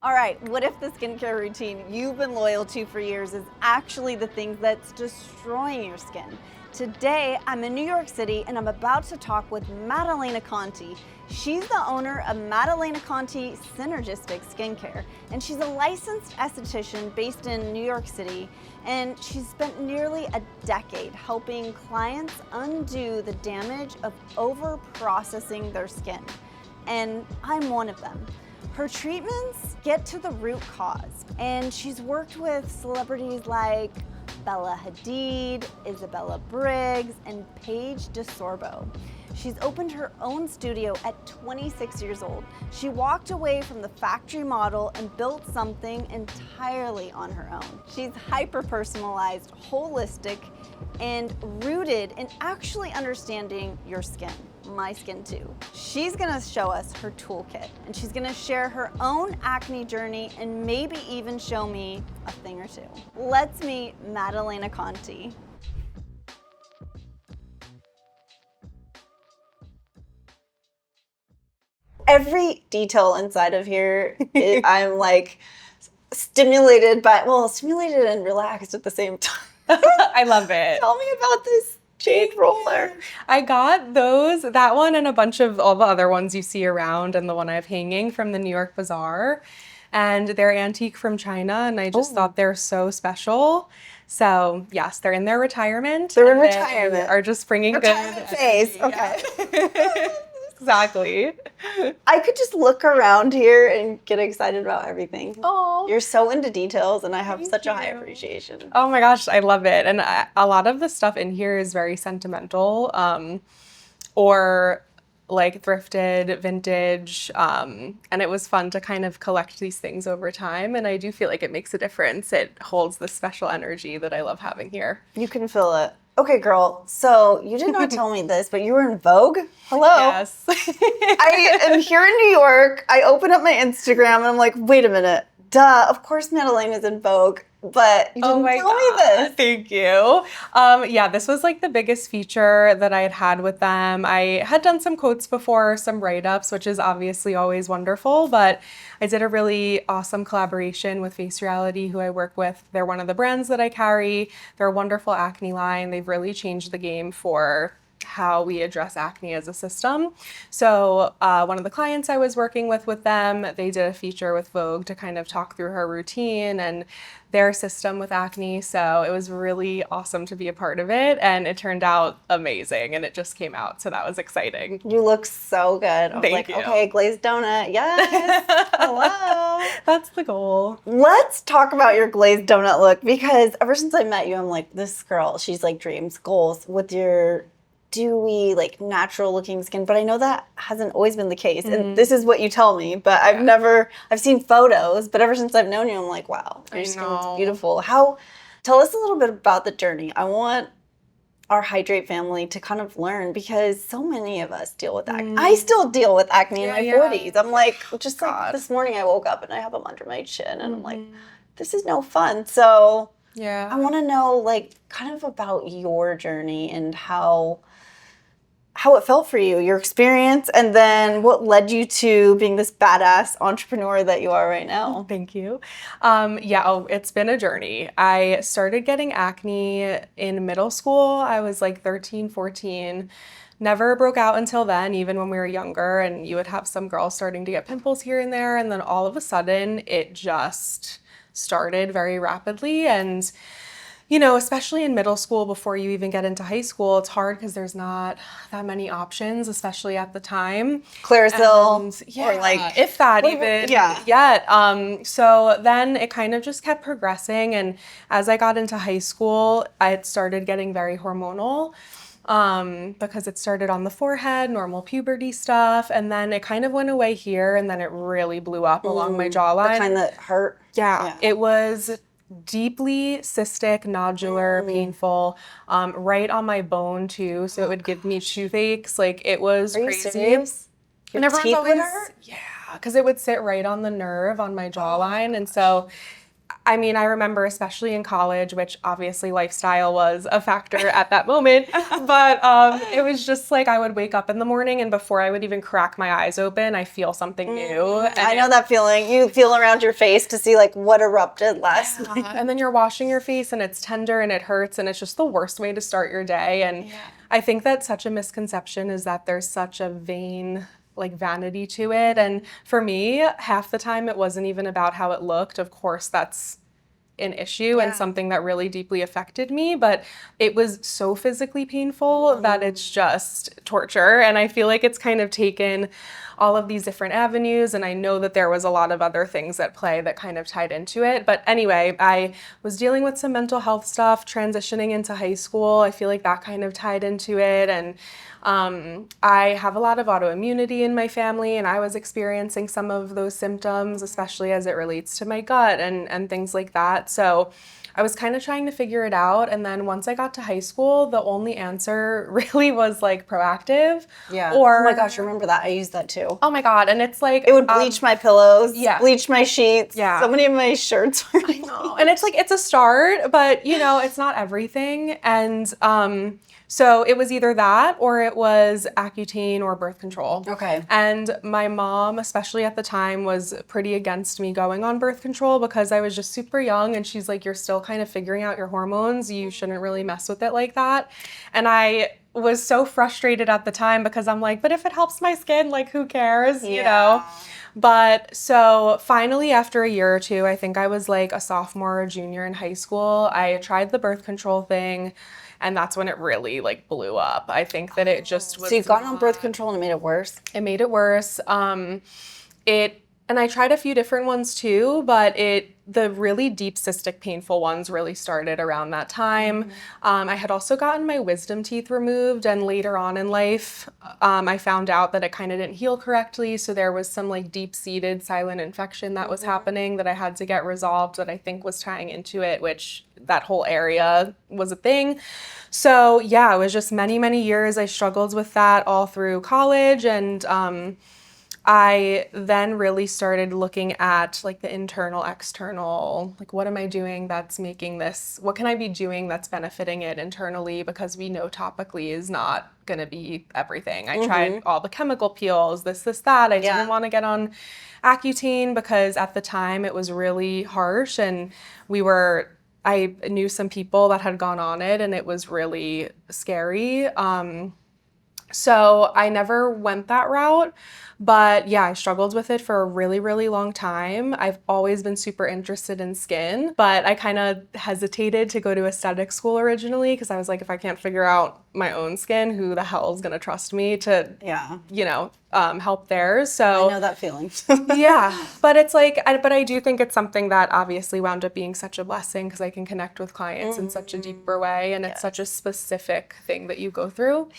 All right, what if the skincare routine you've been loyal to for years is actually the thing that's destroying your skin? Today, I'm in New York City and I'm about to talk with Madalaina Conti. She's the owner of Madalaina Conti Synergistic Skincare, and she's a licensed esthetician based in New York City, and she's spent nearly a decade helping clients undo the damage of over-processing their skin. And I'm one of them. Her treatments get to the root cause, and she's worked with celebrities like Bella Hadid, Isabella Briggs, and Paige DeSorbo. She's opened her own studio at 26 years old. She walked away from the factory model and built something entirely on her own. She's hyper-personalized, holistic, and rooted in actually understanding your skin. My skin too. She's gonna show us her toolkit, and she's gonna share her own acne journey and maybe even show me a thing or two. Let's meet Madalaina Conti. Every detail inside of here, I'm like stimulated and relaxed at the same time. I love it. Tell me about this jade roller. I got that one and a bunch of all the other ones you see around and the one I have hanging from the New York Bazaar. And they're antique from China, and I just thought they're so special. So yes, they're in their retirement. They're in retirement. Are just bringing retirement phase. Okay. Yeah. Exactly. I could just look around here and get excited about everything. Oh, you're so into details, and I have such a high appreciation. Oh my gosh, I love it. And a lot of the stuff in here is very sentimental, or like thrifted, vintage, and it was fun to kind of collect these things over time. And I do feel like it makes a difference. It holds this special energy that I love having here. You can feel it. Okay, girl, so you did not tell me this, but you were in Vogue? Hello? Yes. I am here in New York. I open up my Instagram and I'm like, wait a minute. Duh, of course Madalaina's in Vogue, but you didn't tell me this. Thank you. Yeah, this was like the biggest feature that I had had with them. I had done some quotes before, some write-ups, which is obviously always wonderful, but I did a really awesome collaboration with Face Reality, who I work with. They're one of the brands that I carry. They're a wonderful acne line. They've really changed the game for how we address acne as a system. So one of the clients I was working with them, they did a feature with Vogue to kind of talk through her routine and their system with acne. So it was really awesome to be a part of it, and it turned out amazing, and it just came out. So that was exciting. You look so good. I was Thank you. Okay, glazed donut. Yes. Hello. That's the goal. Let's talk about your glazed donut look, because ever since I met you, I'm like, this girl, she's like dreams, goals with your dewy, like natural looking skin. But I know that hasn't always been the case. And this is what you tell me, but I've seen photos, but ever since I've known you, I'm like, wow, your skin looks beautiful. Tell us a little bit about the journey. I want our Hydrate family to kind of learn, because so many of us deal with acne. I still deal with acne in my 40s. I'm like, just like this morning I woke up and I have them under my chin and I'm like, this is no fun. So I want to know like kind of about your journey and how it felt for you, your experience, and then what led you to being this badass entrepreneur that you are right now. Thank you. It's been a journey. I started getting acne in middle school. I was like 13, 14. Never broke out until then, even when we were younger, and you would have some girls starting to get pimples here and there, and then all of a sudden it just started very rapidly. And you know, especially in middle school, before you even get into high school, it's hard because there's not that many options, especially at the time. Clearasil, or like if that even yet. So then it kind of just kept progressing, and as I got into high school, I started getting very hormonal. Because it started on the forehead, normal puberty stuff, and then it kind of went away here, and then it really blew up along my jawline. The kind that hurt. Yeah, it was deeply cystic, nodular, painful, right on my bone too. So it would give me toothaches. Like it was crazy. Serious? And everyone's always, because it would sit right on the nerve on my jawline. And so I mean, I remember especially in college, which obviously lifestyle was a factor at that moment, but it was just like I would wake up in the morning and before I would even crack my eyes open, I feel something new. And I know that feeling. You feel around your face to see like what erupted last night. And then you're washing your face and it's tender and it hurts and it's just the worst way to start your day. And I think that's such a misconception is that there's such a vanity to it. And for me, half the time it wasn't even about how it looked. Of course, that's an issue and something that really deeply affected me, but it was so physically painful that it's just torture. And I feel like it's kind of taken all of these different avenues, and I know that there was a lot of other things at play that kind of tied into it. But anyway, I was dealing with some mental health stuff, transitioning into high school. I feel like that kind of tied into it. And I have a lot of autoimmunity in my family, and I was experiencing some of those symptoms, especially as it relates to my gut and things like that. So I was kind of trying to figure it out. And then once I got to high school, the only answer really was like proactive. Yeah. Or, oh my gosh, remember that? I used that too. Oh my God. And it's like, it would bleach my pillows, yeah. bleach my sheets. Yeah. So many of my shirts were I know. And it's like, it's a start, but you know, it's not everything. And, so it was either that or it was Accutane or birth control. Okay. And my mom, especially at the time, was pretty against me going on birth control because I was just super young. And she's like, you're still kind of figuring out your hormones. You shouldn't really mess with it like that. And I was so frustrated at the time because I'm like, but if it helps my skin, like who cares, you know? But so finally, after a year or two, I think I was like a sophomore or junior in high school, I tried the birth control thing. And that's when it really like blew up. I think that it just was. So you got on birth control and it made it worse? It made it worse. And I tried a few different ones too, but the really deep cystic painful ones really started around that time. I had also gotten my wisdom teeth removed, and later on in life, I found out that it kind of didn't heal correctly. So there was some like deep-seated silent infection that was happening that I had to get resolved that I think was tying into it, which that whole area was a thing. So yeah, it was just many, many years I struggled with that all through college. And I then really started looking at like the internal, external, like what am I doing that's making this, what can I be doing that's benefiting it internally? Because we know topically is not going to be everything. I tried all the chemical peels, this, that. I didn't want to get on Accutane because at the time it was really harsh, and I knew some people that had gone on it and it was really scary. So I never went that route, but yeah, I struggled with it for a really, really long time. I've always been super interested in skin, but I kind of hesitated to go to aesthetic school originally because I was like, if I can't figure out my own skin, who the hell is going to trust me to, you know, help theirs? So I know that feeling. Yeah, but it's like, but I do think it's something that obviously wound up being such a blessing because I can connect with clients in such a deeper way, and it's such a specific thing that you go through.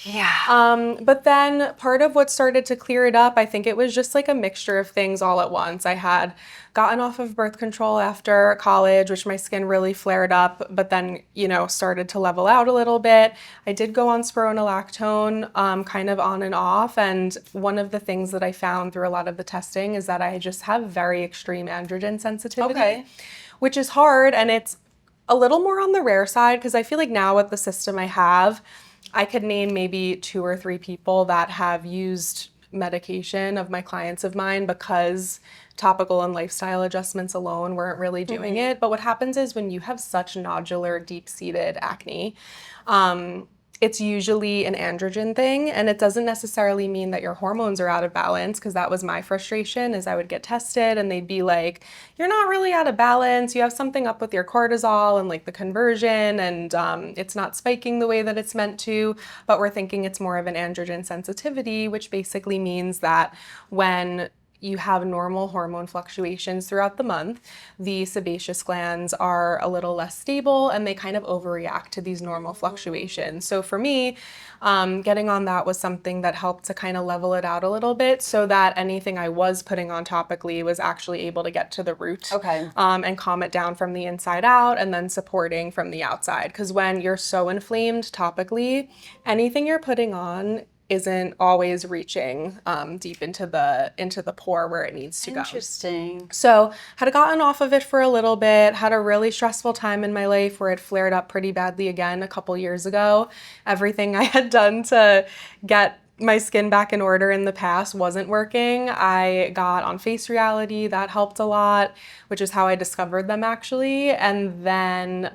But then part of what started to clear it up, I think it was just like a mixture of things all at once. I had gotten off of birth control after college, which my skin really flared up, but then, you know, started to level out a little bit. I did go on spironolactone, kind of on and off. And one of the things that I found through a lot of the testing is that I just have very extreme androgen sensitivity, which is hard. And it's a little more on the rare side because I feel like now with the system I have, I could name maybe 2 or 3 people that have used medication of my clients of mine because topical and lifestyle adjustments alone weren't really doing it. But what happens is when you have such nodular, deep-seated acne, it's usually an androgen thing, and it doesn't necessarily mean that your hormones are out of balance, because that was my frustration. Is I would get tested and they'd be like, you're not really out of balance, you have something up with your cortisol and like the conversion, and it's not spiking the way that it's meant to, but we're thinking it's more of an androgen sensitivity, which basically means that when you have normal hormone fluctuations throughout the month, the sebaceous glands are a little less stable and they kind of overreact to these normal fluctuations. So for me, getting on that was something that helped to kind of level it out a little bit so that anything I was putting on topically was actually able to get to the root and calm it down from the inside out, and then supporting from the outside. Because when you're so inflamed topically, anything you're putting on isn't always reaching deep into the pore where it needs to go. Interesting. So had gotten off of it for a little bit, had a really stressful time in my life where it flared up pretty badly again a couple years ago. Everything I had done to get my skin back in order in the past wasn't working. I got on Face Reality, that helped a lot, which is how I discovered them actually. And then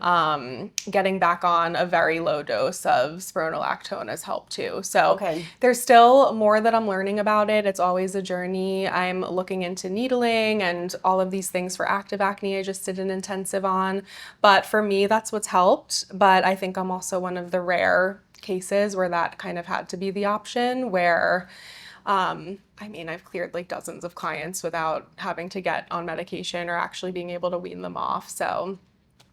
getting back on a very low dose of spironolactone has helped too. So there's still more that I'm learning about it. It's always a journey. I'm looking into needling and all of these things for active acne. I just did an intensive on, but for me, that's what's helped. But I think I'm also one of the rare cases where that kind of had to be the option, where I mean, I've cleared like dozens of clients without having to get on medication or actually being able to wean them off. So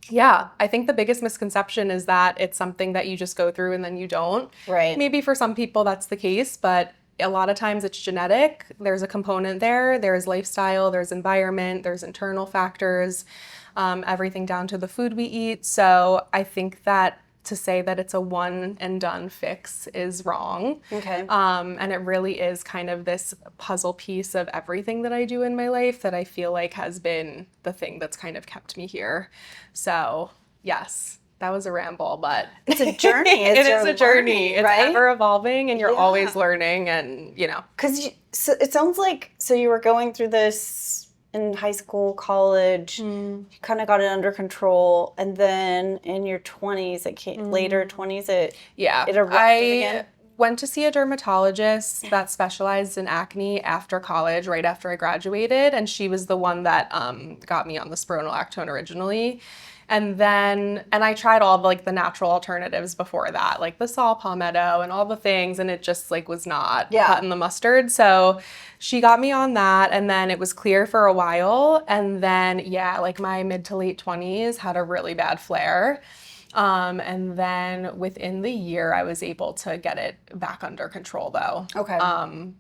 yeah, I think the biggest misconception is that it's something that you just go through and then you don't. Right. Maybe for some people that's the case, but a lot of times it's genetic. There's a component there. There's lifestyle, there's environment, there's internal factors, everything down to the food we eat. So I think that to say that it's a one and done fix is wrong. Okay. And it really is kind of this puzzle piece of everything that I do in my life that I feel like has been the thing that's kind of kept me here. So yes, that was a ramble, but it's a journey. It is a journey. It's right? ever evolving and you're always learning, and you know. So it sounds like, so you were going through this in high school, college, you kind of got it under control, and then in your 20s, later 20s, it erupted again. Went to see a dermatologist that specialized in acne after college, right after I graduated, and she was the one that got me on the spironolactone originally. And I tried all the natural alternatives before that, like the saw palmetto and all the things, and it just was not cutting the mustard. So she got me on that, and then it was clear for a while. And then, my mid to late 20s had a really bad flare. And then within the year, I was able to get it back under control though. Okay.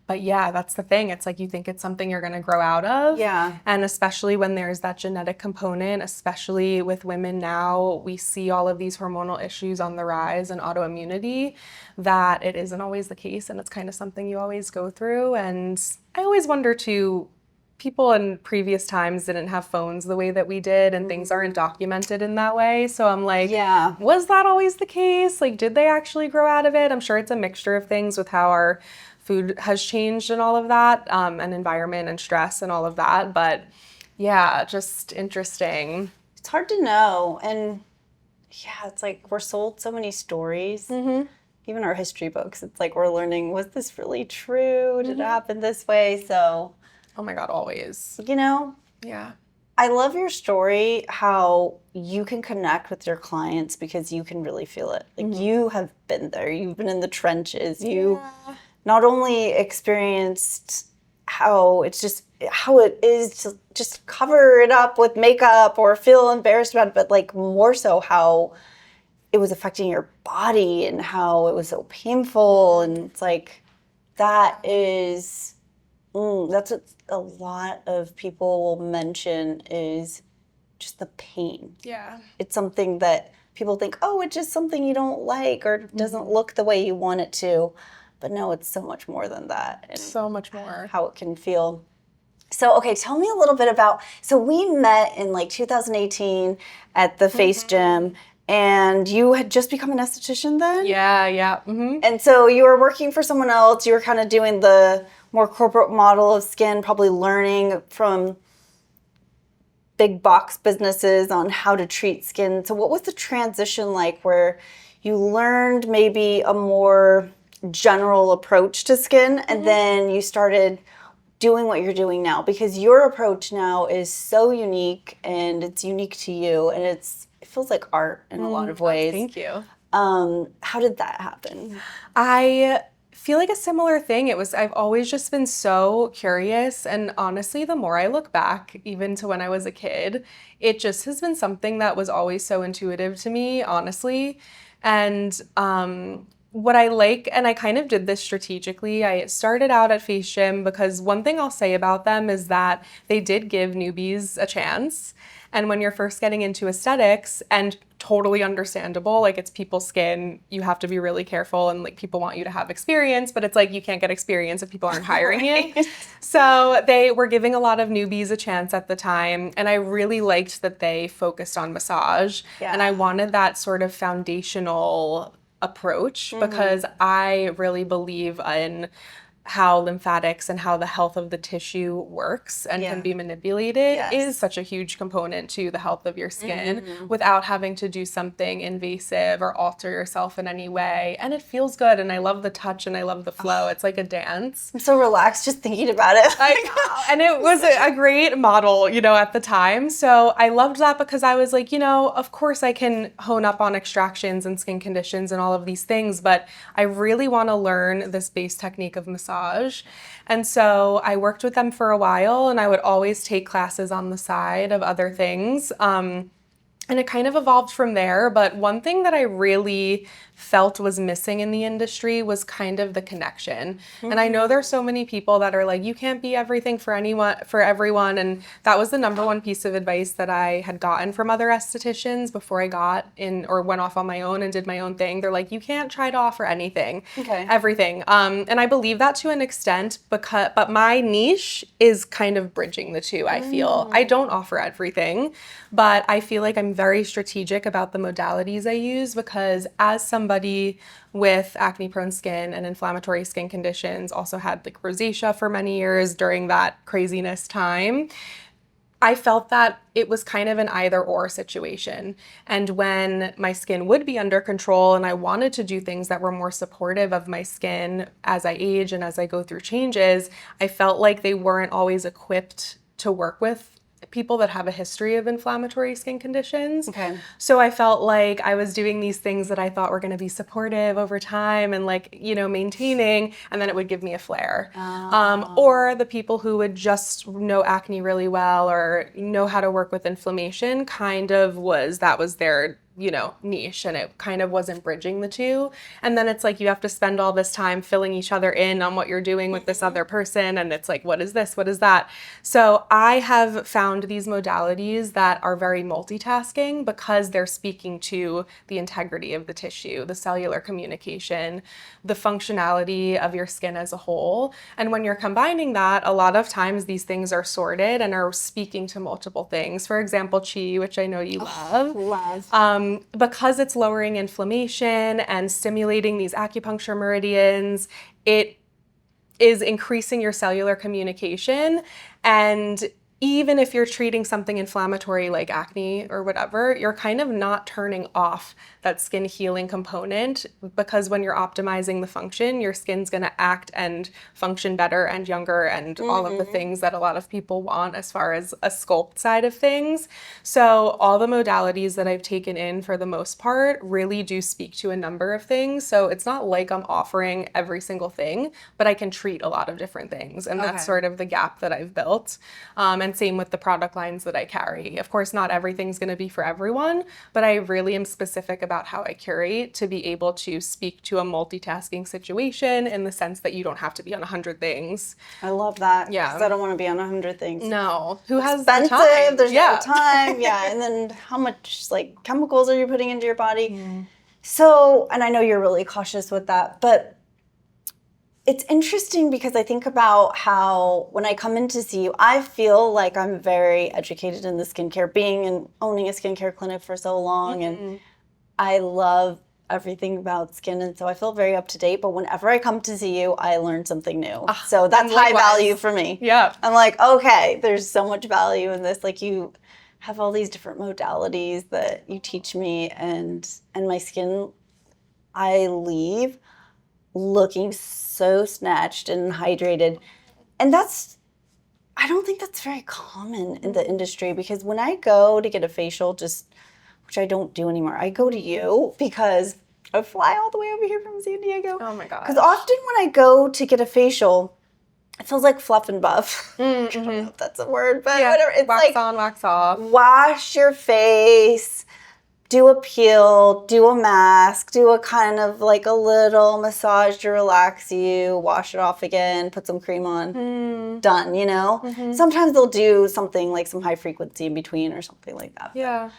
But yeah, that's the thing. It's you think it's something you're going to grow out of. Yeah. And especially when there's that genetic component, especially with women now, we see all of these hormonal issues on the rise and autoimmunity, that it isn't always the case. And it's kind of something you always go through. And I always wonder too, people in previous times didn't have phones the way that we did, and things aren't documented in that way. So I'm was that always the case? Did they actually grow out of it? I'm sure it's a mixture of things with how our food has changed and all of that, and environment and stress and all of that. But yeah, just interesting. It's hard to know. And it's we're sold so many stories. Mm-hmm. Even our history books, it's we're learning, was this really true? Did it happen this way? So oh my God, always. Yeah. I love your story, how you can connect with your clients because you can really feel it. You have been there. You've been in the trenches. You not only experienced how it is to just cover it up with makeup or feel embarrassed about it, but more so how it was affecting your body and how it was so painful. And it's that is... that's what a lot of people will mention, is just the pain. Yeah. It's something that people think, oh, it's just something you don't like or doesn't look the way you want it to. But no, it's so much more than that. And so much more. How it can feel. So, okay, tell me a little bit about, so we met in 2018 at the Face Gym, and you had just become an esthetician then? Yeah. Mm-hmm. And so you were working for someone else. You were kind of doing the more corporate model of skin, probably learning from big box businesses on how to treat skin. So what was the transition like where you learned maybe a more general approach to skin and then you started doing what you're doing now? Because your approach now is so unique and it's unique to you, and it feels like art in a lot of ways. Thank you. How did that happen? I feel like a similar thing. I've always just been so curious, and honestly, the more I look back, even to when I was a kid, it just has been something that was always so intuitive to me, honestly. And what I like, and I kind of did this strategically, I started out at Face Gym because one thing I'll say about them is that they did give newbies a chance. And when you're first getting into aesthetics, and totally understandable. Like, it's people's skin. You have to be really careful, and like people want you to have experience, but it's like you can't get experience if people aren't hiring you. So they were giving a lot of newbies a chance at the time, and I really liked that they focused on massage. And I wanted that sort of foundational approach because I really believe in how lymphatics and how the health of the tissue works and can be manipulated is such a huge component to the health of your skin without having to do something invasive or alter yourself in any way. And it feels good, and I love the touch and I love the flow. It's like a dance. I'm so relaxed just thinking about it. I know. And it was a great model, you know, at the time. So I loved that because I was like, you know, of course I can hone up on extractions and skin conditions and all of these things, but I really want to learn this base technique of massage. And so I worked with them for a while, and I would always take classes on the side of other things. And it kind of evolved from there. But one thing that I really felt was missing in the industry was kind of the connection. And I know there's so many people that are like, you can't be everything for everyone. And that was the number one piece of advice that I had gotten from other estheticians before I got in or went off on my own and did my own thing. They're like, you can't try to offer anything, everything. And I believe that to an extent, but my niche is kind of bridging the two, I feel. I don't offer everything, but I feel like I'm very strategic about the modalities I use because as somebody with acne-prone skin and inflammatory skin conditions, also had like rosacea for many years during that craziness time, I felt that it was kind of an either-or situation. And when my skin would be under control and I wanted to do things that were more supportive of my skin as I age and as I go through changes, I felt like they weren't always equipped to work with people that have a history of inflammatory skin conditions. So I felt like I was doing these things that I thought were going to be supportive over time and like, you know, maintaining, and then it would give me a flare. Or the people who would just know acne really well or know how to work with inflammation that was their, you know, niche, and it kind of wasn't bridging the two. And then it's like you have to spend all this time filling each other in on what you're doing with this other person, and it's like, what is this? What is that? So I have found these modalities that are very multitasking because they're speaking to the integrity of the tissue, the cellular communication, the functionality of your skin as a whole. And when you're combining that, a lot of times these things are sorted and are speaking to multiple things. For example, Chi, which I know you love. Because it's lowering inflammation and stimulating these acupuncture meridians, it is increasing your cellular communication. And even if you're treating something inflammatory like acne or whatever, you're kind of not turning off that skin healing component, because when you're optimizing the function, your skin's going to act and function better and younger and all of the things that a lot of people want as far as a sculpt side of things. So all the modalities that I've taken in for the most part really do speak to a number of things. So it's not like I'm offering every single thing, but I can treat a lot of different things. And that's sort of the gap that I've built. And same with the product lines that I carry. Of course, not everything's going to be for everyone, but I really am specific about how I curate to be able to speak to a multitasking situation in the sense that you don't have to be on 100 things. I love that. Yeah. Because I don't want to be on 100 things. No. Who has expensive, the time? There's no time. Yeah. And then how much like chemicals are you putting into your body? So, and I know you're really cautious with that, but it's interesting because I think about how when I come in to see you, I feel like I'm very educated in the skincare, being and owning a skincare clinic for so long. And I love everything about skin. And so I feel very up to date. But whenever I come to see you, I learn something new. So that's high value for me. Yeah. I'm like, okay, there's so much value in this. Like you have all these different modalities that you teach me, and my skin, I leave looking so snatched and hydrated. And I don't think that's very common in the industry, because when I go to get a facial, which I don't do anymore, I go to you because I fly all the way over here from San Diego. Oh my gosh. Because often when I go to get a facial, it feels like fluff and buff. I don't know if that's a word, but whatever. It's wax like on, wax off. Wash your face, do a peel, do a mask, do a kind of like a little massage to relax you, wash it off again, put some cream on, done, you know? Sometimes they'll do something like some high frequency in between or something like that. Yeah.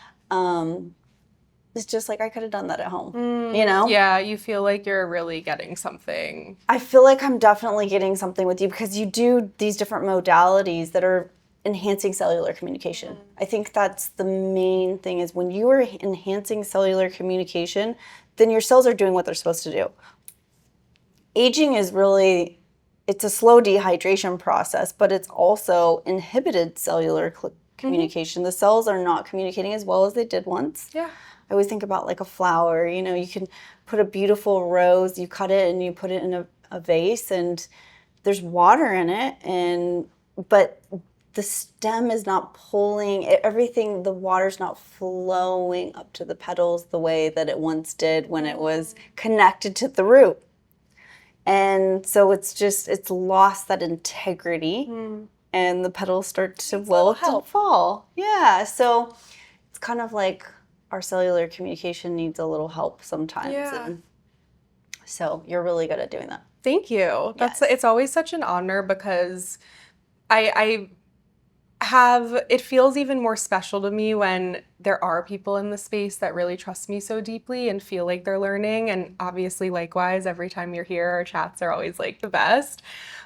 it's just like I could have done that at home, you know? Yeah, you feel like you're really getting something. I feel like I'm definitely getting something with you because you do these different modalities that are enhancing cellular communication. I think that's the main thing is when you are enhancing cellular communication, then your cells are doing what they're supposed to do. Aging is really, it's a slow dehydration process, but it's also inhibited cellular communication. The cells are not communicating as well as they did once. Yeah. I always think about like a flower, you know, you can put a beautiful rose, you cut it and you put it in a vase and there's water in it, but the stem is not pulling everything, the water's not flowing up to the petals the way that it once did when it was connected to the root. And so it's lost that integrity and the petals start to wilt and fall. Yeah, so it's kind of like our cellular communication needs a little help sometimes. Yeah. And so you're really good at doing that. Thank you. It's always such an honor because I have, it feels even more special to me when there are people in the space that really trust me so deeply and feel like they're learning. And obviously, likewise, every time you're here, our chats are always like the best.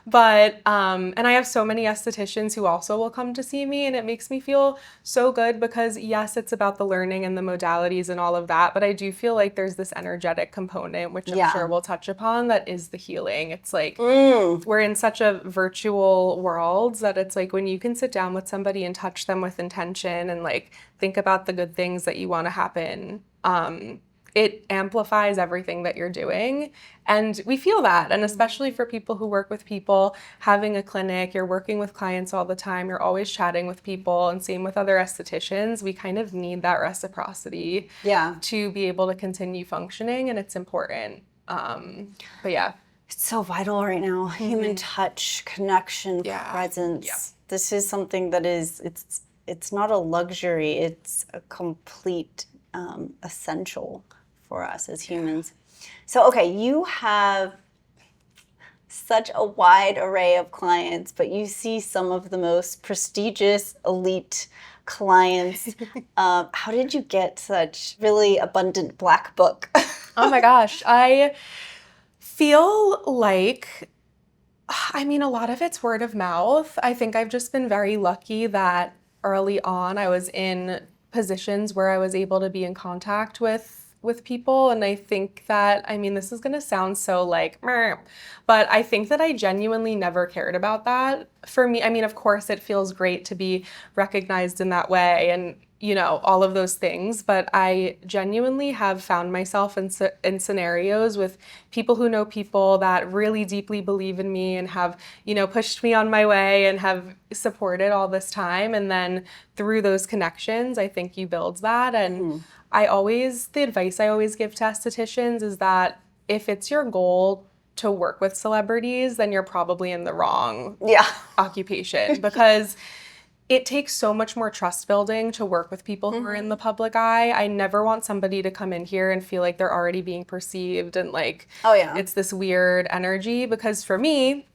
But, and I have so many estheticians who also will come to see me, and it makes me feel so good because yes, it's about the learning and the modalities and all of that, but I do feel like there's this energetic component, which I'm sure we'll touch upon, that is the healing. It's like, we're in such a virtual world that it's like when you can sit down with somebody and touch them with intention and like think about the good things that you want to happen, it amplifies everything that you're doing. And we feel that. And especially for people who work with people, having a clinic, you're working with clients all the time, you're always chatting with people, and same with other estheticians. We kind of need that reciprocity to be able to continue functioning, and it's important. But yeah. It's so vital right now. Human touch, connection, presence. Yeah. This is something that is, it's not a luxury, it's a complete essential for us as humans. So, okay, you have such a wide array of clients, but you see some of the most prestigious, elite clients. How did you get such really abundant black book? Oh my gosh. I feel like, I mean, a lot of it's word of mouth. I think I've just been very lucky that early on I was in positions where I was able to be in contact with people. And I think that, I mean, this is going to sound so like, but I think that I genuinely never cared about that. For me, I mean, of course, it feels great to be recognized in that way and, you know, all of those things. But I genuinely have found myself in scenarios with people who know people that really deeply believe in me and have, you know, pushed me on my way and have supported all this time. And then through those connections, I think you build that. And the advice I always give to estheticians is that if it's your goal to work with celebrities, then you're probably in the wrong occupation because it takes so much more trust building to work with people who are in the public eye. I never want somebody to come in here and feel like they're already being perceived and like, it's this weird energy, because for me,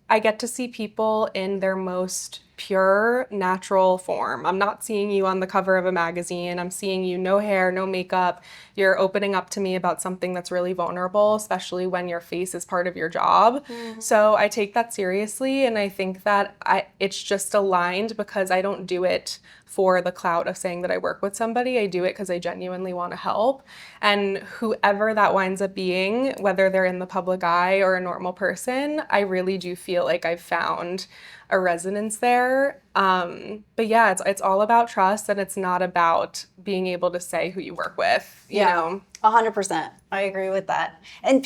I get to see people in their most pure, natural form. I'm not seeing you on the cover of a magazine. I'm seeing you no hair, no makeup. You're opening up to me about something that's really vulnerable, especially when your face is part of your job. So I take that seriously, and I think that it's just aligned because I don't do it for the clout of saying that I work with somebody. I do it because I genuinely want to help. And whoever that winds up being, whether they're in the public eye or a normal person, I really do feel like I've found a resonance there. But yeah, it's all about trust, and it's not about being able to say who you work with, you know? 100%. I agree with that. And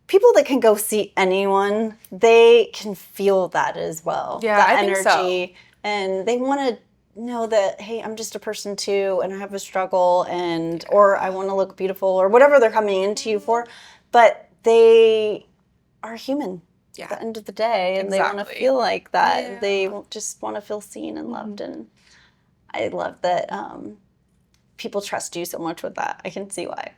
people that can go see anyone, they can feel that as well. Yeah, that I energy. think so. And they want to know that, hey, I'm just a person too, and I have a struggle, or I want to look beautiful, or whatever they're coming into you for. But they are human at the end of the day, and they want to feel like that. Yeah. They just want to feel seen and loved. And I love that people trust you so much with that. I can see why.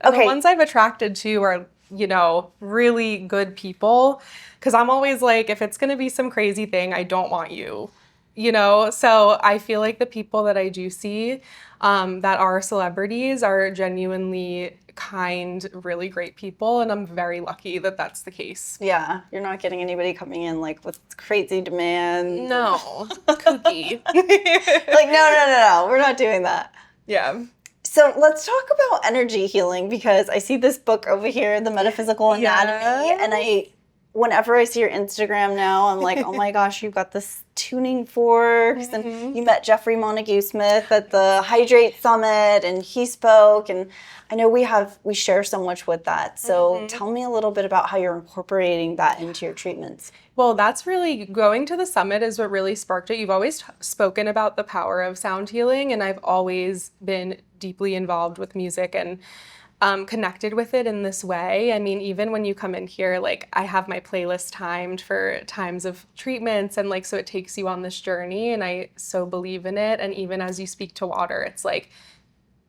Okay. The ones I've attracted to are, you know, really good people, because I'm always like, if it's going to be some crazy thing, I don't want you you know? So I feel like the people that I do see that are celebrities are genuinely kind, really great people, and I'm very lucky that that's the case. Yeah, you're not getting anybody coming in like with crazy demands. No, kooky. Like, no, we're not doing that. Yeah. So let's talk about energy healing, because I see this book over here, The Metaphysical Anatomy, and whenever I see your Instagram now, I'm like, oh my gosh, you've got this tuning forks, and you met Jeffrey Montague Smith at the Hydrate Summit, and he spoke, and I know we share so much with that. So tell me a little bit about how you're incorporating that into your treatments. Well, that's really, going to the summit is what really sparked it. You've always spoken about the power of sound healing, and I've always been deeply involved with music and connected with it in this way. I mean, even when you come in here, like, I have my playlist timed for times of treatments, and like, so it takes you on this journey, and I so believe in it. And even as you speak to water, it's like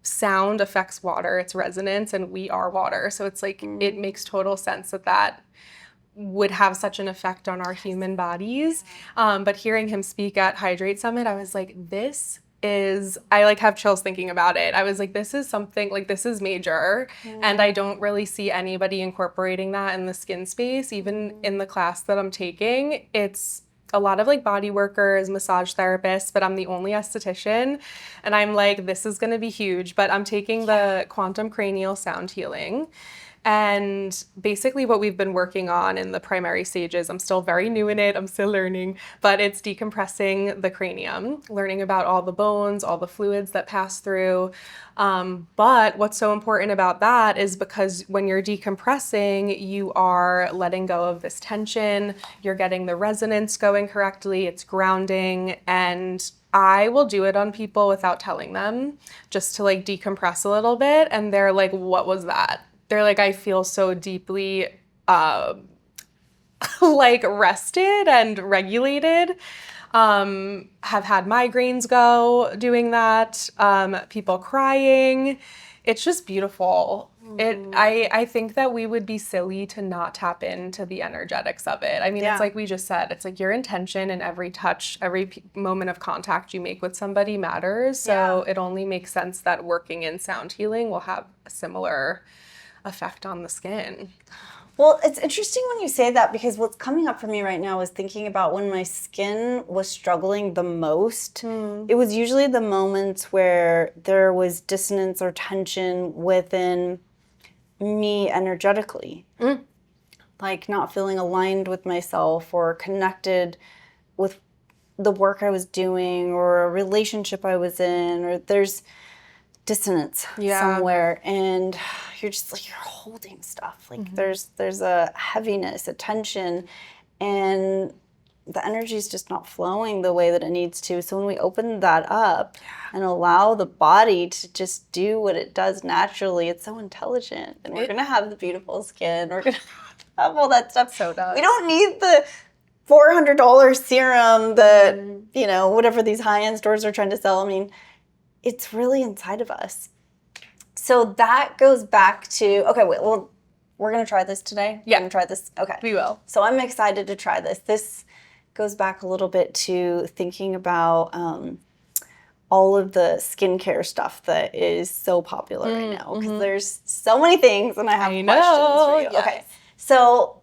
sound affects water, it's resonance, and we are water. So it's like, it makes total sense that would have such an effect on our human bodies. But hearing him speak at Hydrate Summit, I was like, I like have chills thinking about it. I was like, this is something, like, this is major. And I don't really see anybody incorporating that in the skin space. Even in the class that I'm taking, it's a lot of like body workers, massage therapists, but I'm the only esthetician. And I'm like, this is gonna be huge. But I'm taking the quantum cranial sound healing. And basically what we've been working on in the primary stages, I'm still very new in it, I'm still learning, but it's decompressing the cranium, learning about all the bones, all the fluids that pass through. But what's so important about that is because when you're decompressing, you are letting go of this tension, you're getting the resonance going correctly, it's grounding, and I will do it on people without telling them, just to like decompress a little bit, and they're like, what was that? They're like, I feel so deeply like rested and regulated. Have had migraines go doing that. People crying. It's just beautiful. I think that we would be silly to not tap into the energetics of it. I mean, It's like we just said, it's like your intention and every touch, every moment of contact you make with somebody matters. So it only makes sense that working in sound healing will have a similar effect on the skin. Well, it's interesting when you say that, because what's coming up for me right now is thinking about when my skin was struggling the most. It was usually the moments where there was dissonance or tension within me energetically. Like not feeling aligned with myself or connected with the work I was doing or a relationship I was in, or there's dissonance somewhere, and you're just like, you're holding stuff, like there's a heaviness, a tension, and the energy is just not flowing the way that it needs to. So when we open that up and allow the body to just do what it does naturally, it's so intelligent, and we're gonna have the beautiful skin, we're gonna have all that stuff. So does. We don't need the $400 serum that whatever these high-end stores are trying to sell. I mean, it's really inside of us. So that goes back to, okay, wait, well, we're going to try this today? Yeah. We're going to try this? Okay. We will. So I'm excited to try this. This goes back a little bit to thinking about all of the skincare stuff that is so popular right now. Because there's so many things, and I have questions for you. Yes. Okay. So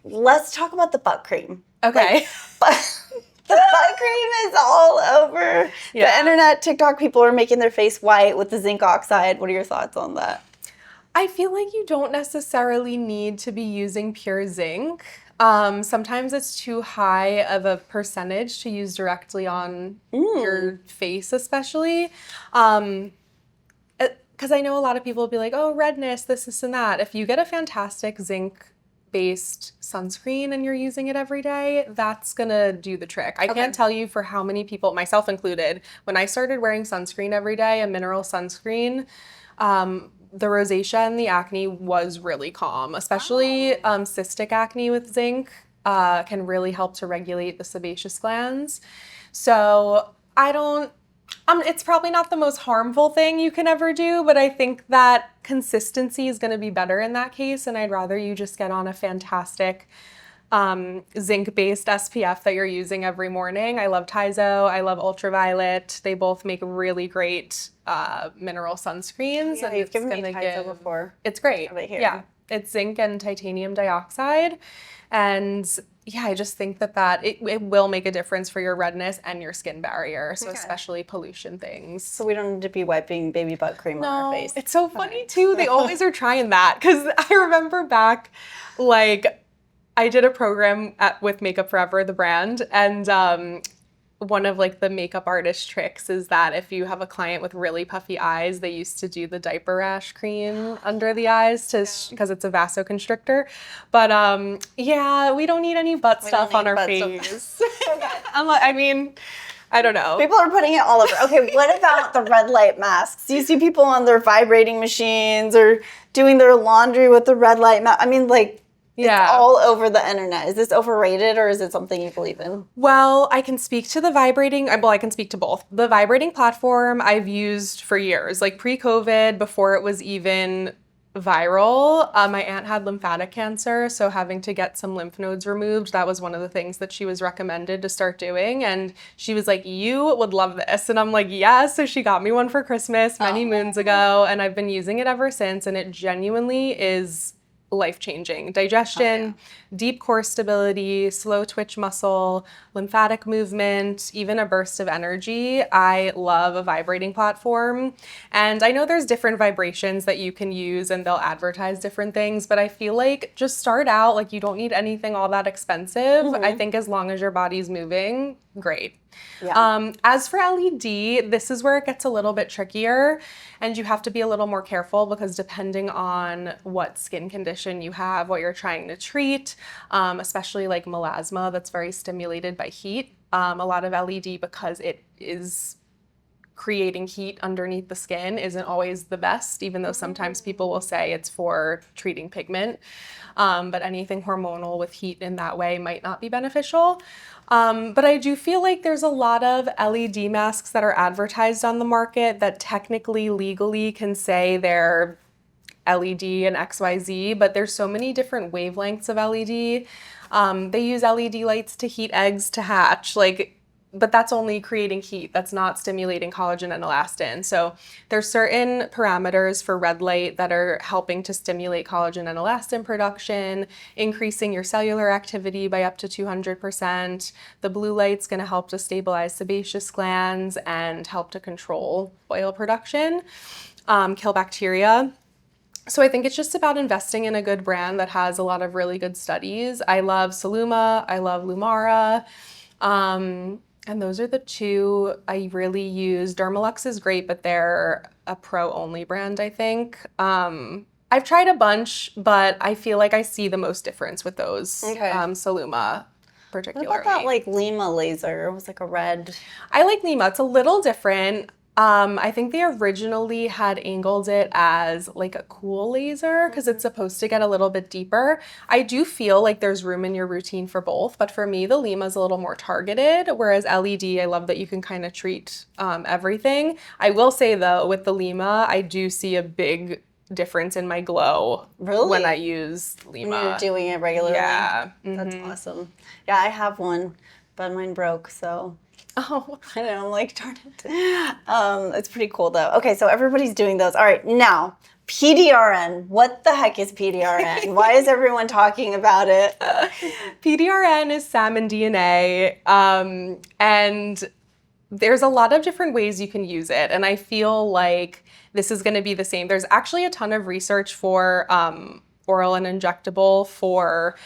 let's talk about the butt cream. Okay. The butt cream is all over the internet. TikTok, people are making their face white with the zinc oxide. What are your thoughts on that? I feel like you don't necessarily need to be using pure zinc. Sometimes it's too high of a percentage to use directly on your face, especially. Because I know a lot of people will be like, oh, redness, this and that. If you get a fantastic zinc-based sunscreen and you're using it every day, that's gonna do the trick. I can't tell you for how many people, myself included, when I started wearing sunscreen every day, a mineral sunscreen, the rosacea and the acne was really calm, especially cystic acne with zinc can really help to regulate the sebaceous glands. So it's probably not the most harmful thing you can ever do, but I think that consistency is going to be better in that case, and I'd rather you just get on a fantastic zinc-based SPF that you're using every morning. I love Tizo. I love Ultraviolet. They both make really great mineral sunscreens. Yeah, And you've it's given me gonna Tizo before. It's great. Right here. Yeah, it's zinc and titanium dioxide. And yeah, I just think that it will make a difference for your redness and your skin barrier. So especially pollution things. So we don't need to be wiping baby butt cream on our face. It's so funny too. They always are trying that because I remember back, like, I did a program with Makeup Forever, the brand, and one of like the makeup artist tricks is that if you have a client with really puffy eyes, they used to do the diaper rash cream under the eyes because it's a vasoconstrictor. But yeah, we don't need any butt stuff on our face. I mean, I don't know. People are putting it all over. Okay, what about the red light masks? Do you see people on their vibrating machines or doing their laundry with the red light mask? I mean, like, it's all over the internet. Is this overrated or is it something you believe in? Well, I can speak to I can speak to both. The vibrating platform I've used for years, like pre-COVID, before it was even viral. My aunt had lymphatic cancer, so having to get some lymph nodes removed, that was one of the things that she was recommended to start doing. And she was like, you would love this. And I'm like, yes. So she got me one for Christmas many moons ago, and I've been using it ever since. And it genuinely is life-changing. Digestion, deep core stability, slow twitch muscle, lymphatic movement, even a burst of energy. I love a vibrating platform. And I know there's different vibrations that you can use and they'll advertise different things, but I feel like just start out, like you don't need anything all that expensive. I think as long as your body's moving, great. Yeah. As for LED, this is where it gets a little bit trickier and you have to be a little more careful because depending on what skin condition you have, what you're trying to treat, especially like melasma that's very stimulated by heat, a lot of LED, because it is creating heat underneath the skin, isn't always the best, even though sometimes people will say it's for treating pigment. But anything hormonal with heat in that way might not be beneficial. But I do feel like there's a lot of LED masks that are advertised on the market that technically, legally can say they're LED and XYZ, but there's so many different wavelengths of LED. They use LED lights to heat eggs to hatch, but that's only creating heat. That's not stimulating collagen and elastin. So there's certain parameters for red light that are helping to stimulate collagen and elastin production, increasing your cellular activity by up to 200%. The blue light's gonna help to stabilize sebaceous glands and help to control oil production, kill bacteria. So I think it's just about investing in a good brand that has a lot of really good studies. I love Saluma, I love Lumara. And those are the two I really use. Dermalux is great, but they're a pro-only brand, I think. I've tried a bunch, but I feel like I see the most difference with those. Saluma particularly. What about like Lima laser? It was like a red. I like Lima. It's a little different. I think they originally had angled it as like a cool laser because it's supposed to get a little bit deeper. I do feel like there's room in your routine for both, but for me, the Lima is a little more targeted, whereas LED, I love that you can kind of treat everything. I will say though, with the Lima, I do see a big difference in my glow when I use Lima. When you're doing it regularly? Yeah. That's awesome. Yeah, I have one, but mine broke, so... Oh, I know, I'm like, darn it. It's pretty cool though. Okay, so everybody's doing those. All right, now, PDRN. What the heck is PDRN? Why is everyone talking about it? PDRN is salmon DNA, and there's a lot of different ways you can use it, and I feel like this is gonna be the same. There's actually a ton of research for oral and injectable for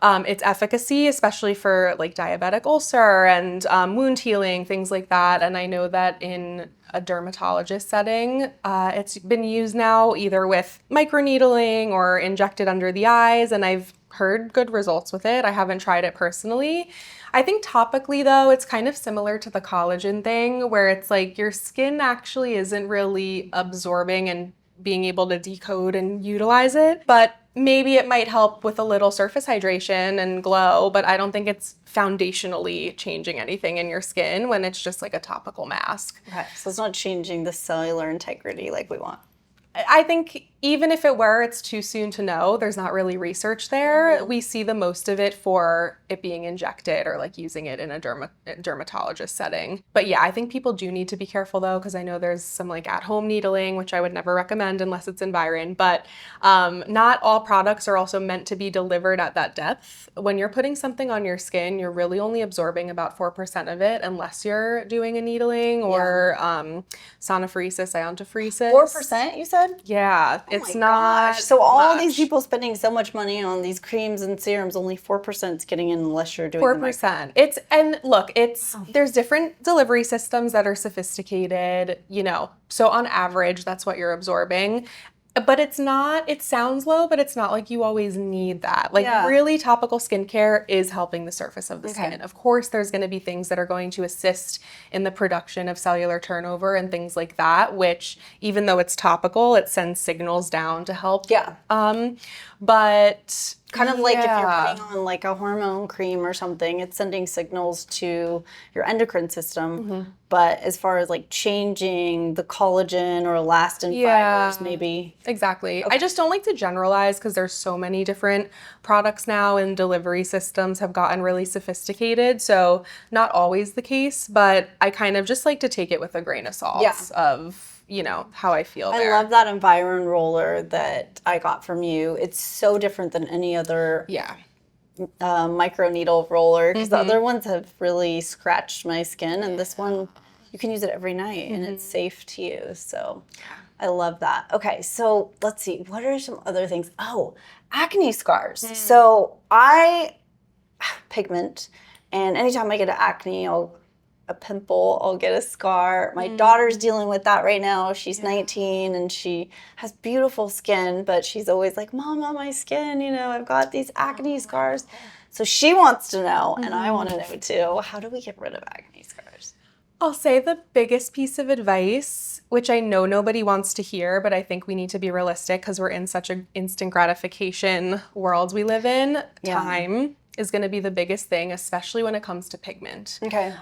its efficacy, especially for like diabetic ulcer and wound healing, things like that. And I know that in a dermatologist setting, it's been used now either with microneedling or injected under the eyes, and I've heard good results with it. I haven't tried it personally. I think topically though, it's kind of similar to the collagen thing where it's like your skin actually isn't really absorbing and being able to decode and utilize it, but maybe it might help with a little surface hydration and glow, but I don't think it's foundationally changing anything in your skin when it's just like a topical mask. Okay, so it's not changing the cellular integrity like we want. I think even if it were, it's too soon to know. There's not really research there. We see the most of it for it being injected or like using it in a dermatologist setting. But yeah, I think people do need to be careful though, because I know there's some like at-home needling, which I would never recommend unless it's Environ. But not all products are also meant to be delivered at that depth. When you're putting something on your skin, you're really only absorbing about 4% of it unless you're doing a needling or sonophoresis, iontophoresis. 4%, you said? Yeah, Oh it's my not gosh. So all much. these people spending so much money on these creams and serums, only 4% is getting in unless you're doing 4%. There's different delivery systems that are sophisticated, you know. So on average, that's what you're absorbing. But it sounds low, but it's not like you always need that. Like really topical skincare is helping the surface of the skin. Of course, there's going to be things that are going to assist in the production of cellular turnover and things like that, which even though it's topical, it sends signals down to help. Yeah. But kind of like if you're putting on like a hormone cream or something, it's sending signals to your endocrine system. But as far as like changing the collagen or elastin fibers, maybe. Exactly. I just don't like to generalize because there's so many different products now and delivery systems have gotten really sophisticated. So not always the case, but I kind of just like to take it with a grain of salt of, you know, how I feel there. I love that Environ roller that I got from you. It's so different than any other microneedle roller because the other ones have really scratched my skin, and this one you can use it every night and it's safe to use. So I love that. Okay, so let's see. What are some other things? Oh, acne scars. So I have pigment, and anytime I get an acne, a pimple, I'll get a scar. My daughter's dealing with that right now. She's 19 and she has beautiful skin, but she's always like, Mama, my skin, you know, I've got these acne scars. So she wants to know, and I want to know too, how do we get rid of acne scars? I'll say the biggest piece of advice, which I know nobody wants to hear, but I think we need to be realistic because we're in such an instant gratification world we live in. Time is going to be the biggest thing, especially when it comes to pigment. Okay.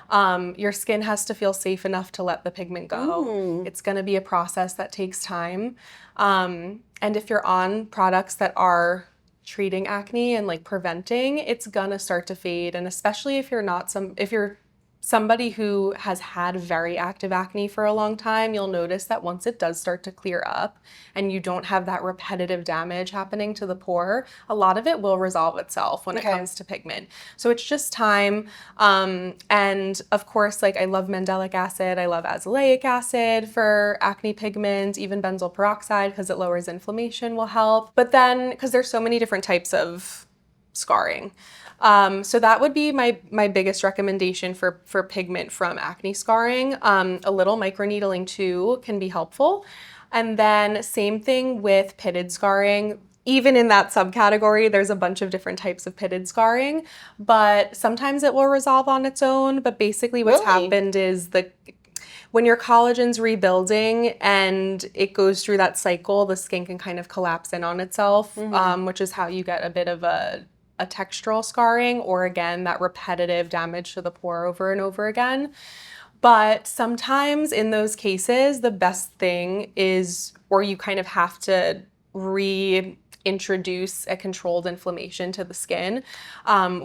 Your skin has to feel safe enough to let the pigment go. It's going to be a process that takes time. And if you're on products that are treating acne and like preventing, it's going to start to fade. And especially if you're somebody who has had very active acne for a long time, you'll notice that once it does start to clear up and you don't have that repetitive damage happening to the pore, a lot of it will resolve itself when it comes to pigment. So it's just time. And of course, like I love mandelic acid, I love azelaic acid for acne pigment, even benzoyl peroxide because it lowers inflammation will help. But then, because there's so many different types of scarring. So that would be my biggest recommendation for pigment from acne scarring. A little microneedling too can be helpful. And then same thing with pitted scarring. Even in that subcategory, there's a bunch of different types of pitted scarring, but sometimes it will resolve on its own. But basically what's happened is when your collagen's rebuilding and it goes through that cycle, the skin can kind of collapse in on itself, which is how you get a bit of a textural scarring, or again, that repetitive damage to the pore over and over again. But sometimes in those cases, the best thing is, or you kind of have to reintroduce a controlled inflammation to the skin,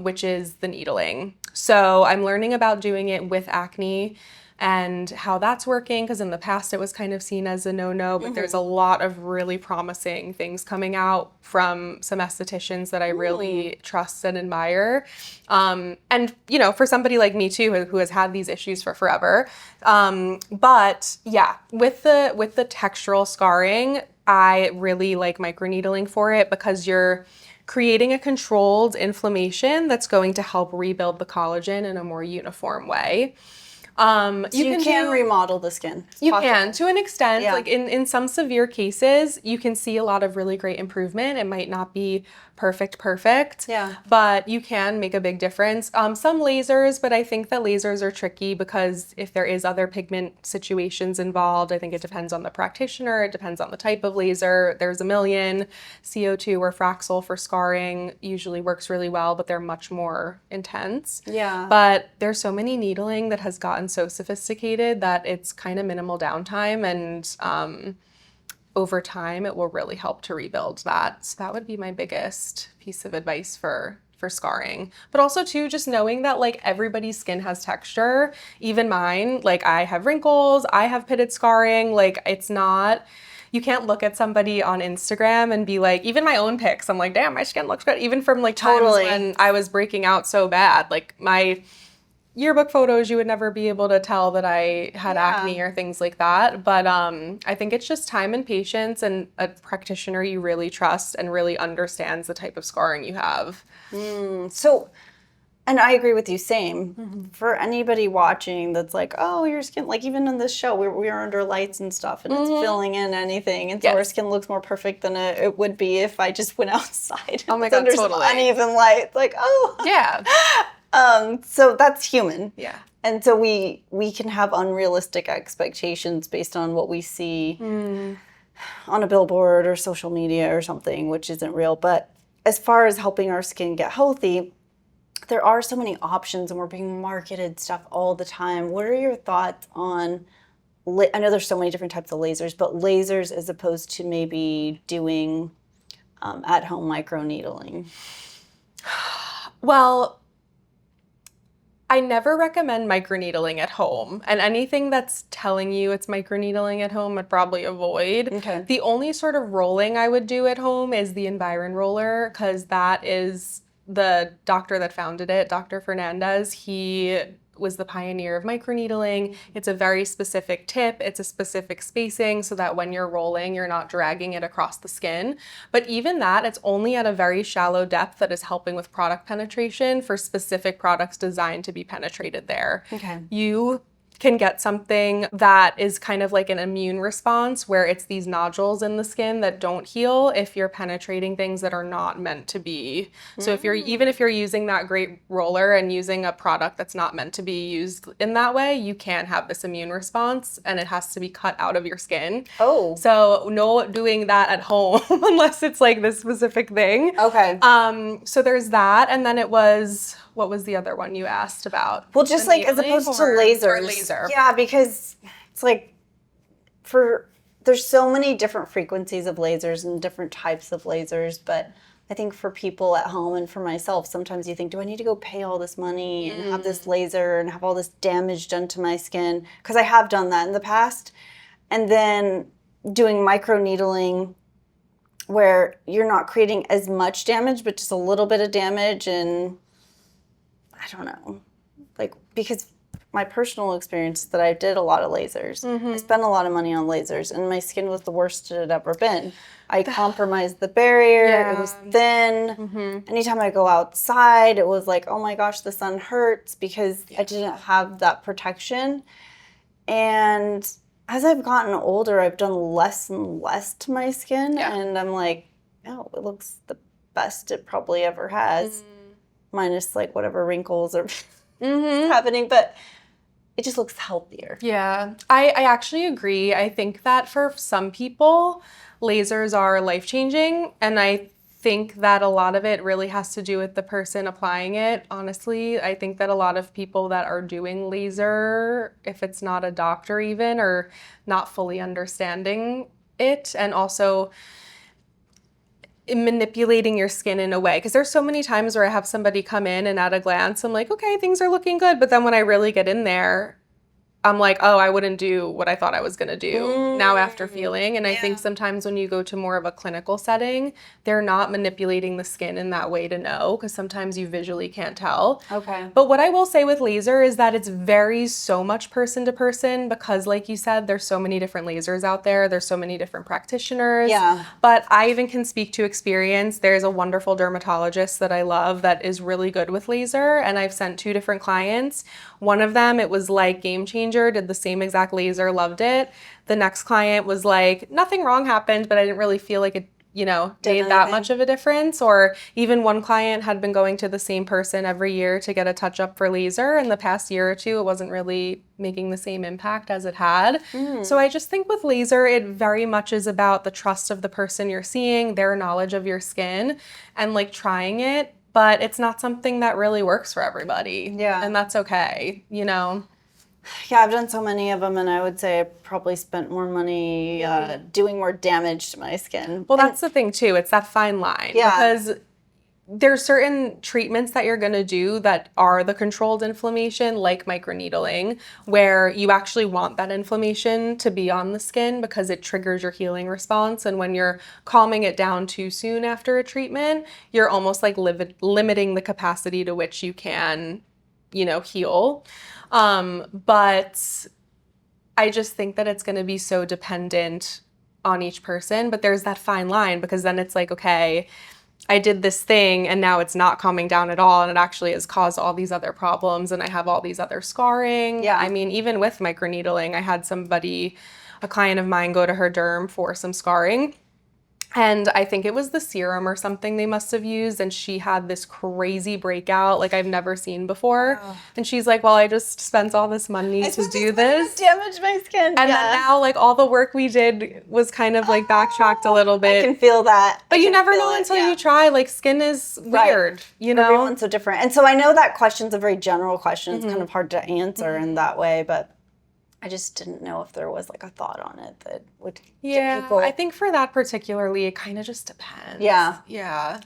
which is the needling. So I'm learning about doing it with acne and how that's working, because in the past it was kind of seen as a no-no, but there's a lot of really promising things coming out from some estheticians that I really trust and admire. And, you know, for somebody like me too, who has had these issues for forever. But yeah, with the textural scarring, I really like microneedling for it because you're creating a controlled inflammation that's going to help rebuild the collagen in a more uniform way. So you can remodel the skin. You can, to an extent. Like in some severe cases, you can see a lot of really great improvement. It might not be perfect, but you can make a big difference. Some lasers, but I think that lasers are tricky because if there is other pigment situations involved, I think it depends on the practitioner, it depends on the type of laser. There's a million. CO2 or Fraxel for scarring usually works really well, but they're much more intense. Yeah. But there's so many needling that has gotten so sophisticated that it's kind of minimal downtime, and over time, it will really help to rebuild that. So that would be my biggest piece of advice for scarring. But also too, just knowing that like everybody's skin has texture, even mine, like I have wrinkles, I have pitted scarring, like it's not, you can't look at somebody on Instagram and be like, even my own pics, I'm like, damn, my skin looks good. Even from like times when I was breaking out so bad, like my yearbook photos, you would never be able to tell that I had acne or things like that. But I think it's just time and patience and a practitioner you really trust and really understands the type of scarring you have. So, and I agree with you, same. For anybody watching that's like, oh, your skin, like even in this show, we are under lights and stuff and it's filling in anything. And so our skin looks more perfect than it would be if I just went outside. Oh my God, under totally. some uneven light. Like, oh. Yeah. So that's human. Yeah. And so we can have unrealistic expectations based on what we see on a billboard or social media or something, which isn't real. But as far as helping our skin get healthy, there are so many options and we're being marketed stuff all the time. What are your thoughts on, I know there's so many different types of lasers, but lasers as opposed to maybe doing at-home microneedling? Well, I never recommend microneedling at home, and anything that's telling you it's microneedling at home, I'd probably avoid. Okay. The only sort of rolling I would do at home is the Environ roller, because that is the doctor that founded it, Dr. Fernandez. He was the pioneer of microneedling. It's a very specific tip. It's a specific spacing so that when you're rolling, you're not dragging it across the skin. But even that, it's only at a very shallow depth that is helping with product penetration for specific products designed to be penetrated there. Okay. You can get something that is kind of like an immune response where it's these nodules in the skin that don't heal if you're penetrating things that are not meant to be. So if you're, even if you're using that great roller and using a product that's not meant to be used in that way, you can have this immune response and it has to be cut out of your skin. Oh. So no doing that at home unless it's like this specific thing. Okay. So there's that. And then it was, what was the other one you asked about? Well, just like as opposed to lasers. Or laser. Yeah, because it's like there's so many different frequencies of lasers and different types of lasers, but I think for people at home and for myself, sometimes you think, do I need to go pay all this money and have this laser and have all this damage done to my skin? Because I have done that in the past. And then doing microneedling where you're not creating as much damage, but just a little bit of damage, and I don't know, like, because my personal experience is that I did a lot of lasers. I spent a lot of money on lasers, and my skin was the worst it had ever been. I compromised the barrier. It was thin. Anytime I go outside, it was like, oh my gosh, the sun hurts because I didn't have that protection. And as I've gotten older, I've done less and less to my skin, and I'm like, oh, it looks the best it probably ever has, minus like whatever wrinkles are happening, but it just looks healthier. Yeah, I actually agree. I think that for some people, lasers are life-changing, and I think that a lot of it really has to do with the person applying it. Honestly, I think that a lot of people that are doing laser, if it's not a doctor even, or not fully understanding it, and also manipulating your skin in a way, because there's so many times where I have somebody come in and at a glance I'm like, okay, things are looking good, but then when I really get in there, I'm like, oh, I wouldn't do what I thought I was gonna do now after feeling. And I think sometimes when you go to more of a clinical setting, they're not manipulating the skin in that way to know, because sometimes you visually can't tell. Okay. But what I will say with laser is that it varies so much person to person, because like you said, there's so many different lasers out there. There's so many different practitioners. Yeah. But I even can speak to experience. There's a wonderful dermatologist that I love that is really good with laser, and I've sent 2 different clients. One of them, it was like game changer, did the same exact laser, loved it. The next client was like, nothing wrong happened, but I didn't really feel like it, you know, made that much of a difference. Or even one client had been going to the same person every year to get a touch up for laser. In the past year or 2, it wasn't really making the same impact as it had. So I just think with laser, it very much is about the trust of the person you're seeing, their knowledge of your skin, and like trying it. But it's not something that really works for everybody. Yeah. And that's okay, you know? Yeah, I've done so many of them, and I would say I probably spent more money doing more damage to my skin. Well, that's the thing too. It's that fine line. Yeah. Because there's certain treatments that you're going to do that are the controlled inflammation, like microneedling, where you actually want that inflammation to be on the skin because it triggers your healing response. And when you're calming it down too soon after a treatment, you're almost like limiting the capacity to which you can, heal. But I just think that it's going to be so dependent on each person. But there's that fine line, because then it's like, okay, I did this thing and now it's not calming down at all, and it actually has caused all these other problems, and I have all these other scarring. Yeah. I mean, even with microneedling, I had a client of mine, go to her derm for some scarring. And I think it was the serum or something they must have used, and she had this crazy breakout like I've never seen before. Oh. And she's like, well, I just spent all this money to do this. Damage my skin. And then now, like, all the work we did was kind of like backtracked a little bit. I can feel that. But you never know until you try. Like, skin is weird, Everyone's so different. And so I know that question's a very general question. It's kind of hard to answer in that way, but I just didn't know if there was like a thought on it that would get people. I think for that particularly, it kind of just depends. Yeah.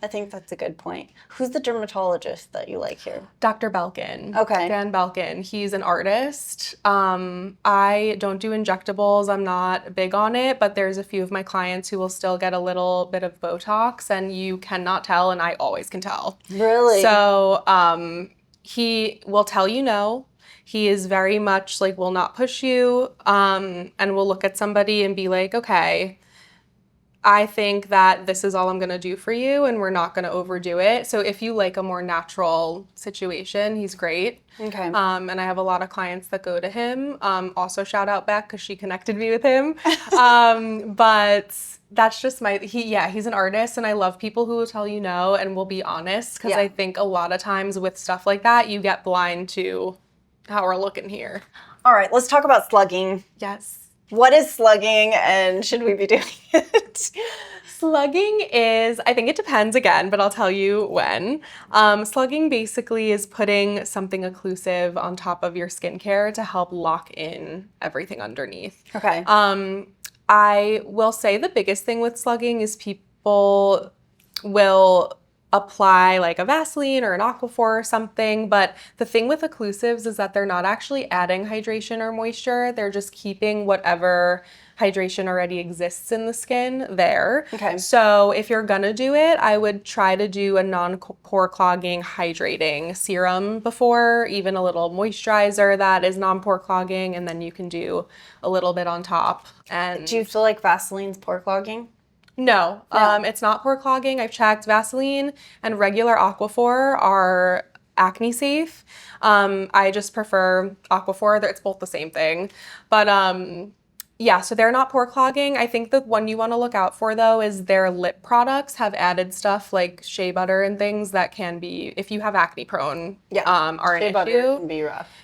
I think that's a good point. Who's the dermatologist that you like here? Dr. Belkin. Okay. Dan Belkin. He's an artist. I don't do injectables. I'm not big on it, but there's a few of my clients who will still get a little bit of Botox, and you cannot tell, and I always can tell. Really? So he will tell you no. He is very much like, will not push you, and will look at somebody and be like, okay, I think that this is all I'm going to do for you, and we're not going to overdo it. So if you like a more natural situation, he's great. Okay. And I have a lot of clients that go to him. Also shout out Beck, because she connected me with him. But that's just he's an artist, and I love people who will tell you no and will be honest, because I think a lot of times with stuff like that, you get blind to how we're looking here. All right, let's talk about slugging. Yes. What is slugging, and should we be doing it? Slugging is, I think it depends again, but I'll tell you when. Slugging basically is putting something occlusive on top of your skincare to help lock in everything underneath. Okay. I will say the biggest thing with slugging is people will apply like a Vaseline or an Aquaphor or something, but the thing with occlusives is that they're not actually adding hydration or moisture. They're just keeping whatever hydration already exists in the skin there. Okay. So if you're gonna do it, I would try to do a non-pore clogging hydrating serum before, even a little moisturizer that is non-pore clogging, and then you can do a little bit on top. And do you feel like Vaseline's pore clogging? No, it's not pore clogging. I've checked. Vaseline and regular Aquaphor are acne safe. I just prefer Aquaphor. It's both the same thing. But so they're not pore clogging. I think the one you want to look out for, though, is their lip products have added stuff like shea butter and things that can be, if you have acne prone, are an issue. Shea butter can be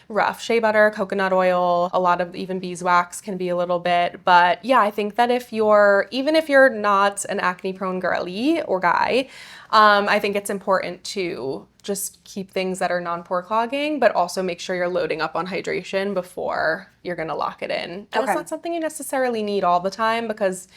rough. Shea butter, coconut oil, a lot of even beeswax can be a little bit. But yeah, I think that even if you're not an acne prone girly or guy, I think it's important to just keep things that are non-pore clogging, but also make sure you're loading up on hydration before you're going to lock it in. And it's not something you necessarily need all the time, because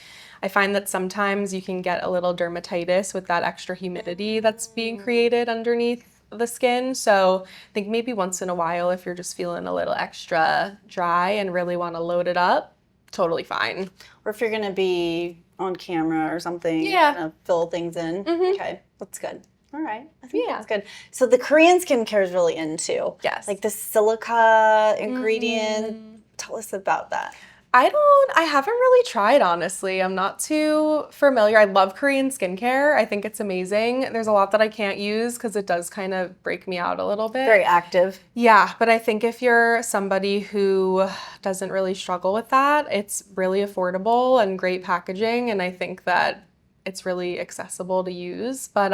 I find that sometimes you can get a little dermatitis with that extra humidity that's being created underneath the skin. So I think maybe once in a while, if you're just feeling a little extra dry and really want to load it up, totally fine. Or if you're going to be on camera or something, kind of fill things in. Mm-hmm. Okay, that's good. All right. I think that's good. So the Korean skincare is really in too. Yes. Like the silica ingredient. Tell us about that. I haven't really tried, honestly. I'm not too familiar. I love Korean skincare. I think it's amazing. There's a lot that I can't use because it does kind of break me out a little bit. Very active. Yeah, but I think if you're somebody who doesn't really struggle with that, it's really affordable and great packaging, and I think that it's really accessible to use. But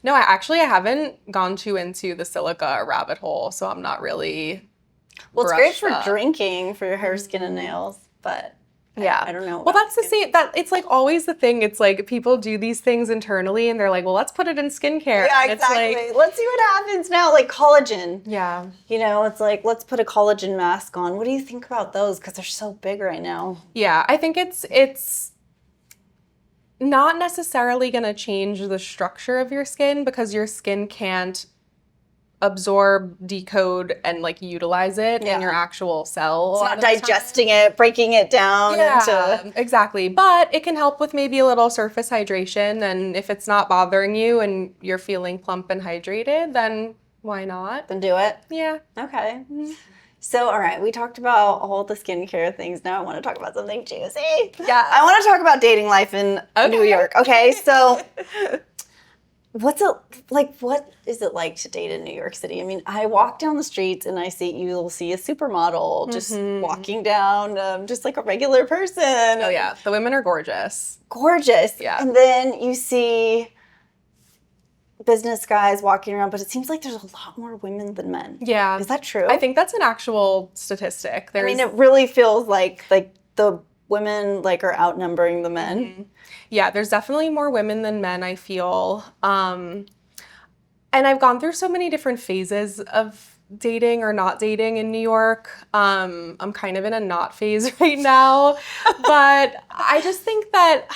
no, I haven't gone too into the silica rabbit hole, so I'm not really... Well, it's great for drinking, for your hair, skin, and nails, but Yeah. I don't know. Well, that's the same. That it's like always the thing. It's like people do these things internally, and they're like, "Well, let's put it in skincare." Yeah, And exactly. It's like, Let's see what happens now. Like collagen. yeah. You know, it's like, let's put a collagen mask on. What do you think about those? Because they're so big right now. Yeah, I think it's not necessarily going to change the structure of your skin because your skin can't absorb, decode, and like utilize it in your actual cell. It's not digesting it, breaking it down. Yeah, exactly. But it can help with maybe a little surface hydration. And if it's not bothering you and you're feeling plump and hydrated, then why not? Then do it. Yeah. Okay. So, all right, we talked about all the skincare things. Now I want to talk about something juicy. Yeah. I want to talk about dating life in New York. Okay, so what is it like to date in New York City? I mean, I walk down the streets and you'll see a supermodel just walking down, just like a regular person. Oh yeah, the women are gorgeous. Gorgeous. Yeah. And then you see business guys walking around, but it seems like there's a lot more women than men. Yeah. Is that true? I think that's an actual statistic. I mean, it really feels like the women like are outnumbering the men. Yeah, there's definitely more women than men, I feel. And I've gone through so many different phases of dating or not dating in New York. I'm kind of in a not phase right now. But I just think that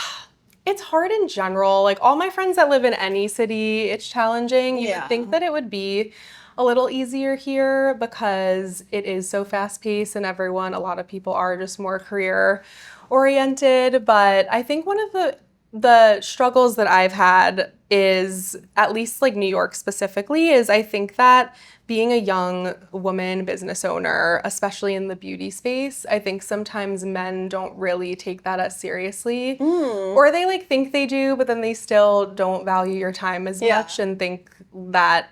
it's hard in general. Like all my friends that live in any city, it's challenging. You would think that it would be a little easier here because it is so fast paced and a lot of people are just more career oriented. But I think one of the struggles that I've had is, at least like New York specifically, is I think that being a young woman business owner, especially in the beauty space, I think sometimes men don't really take that as seriously. Or they like think they do, but then they still don't value your time as much and think that,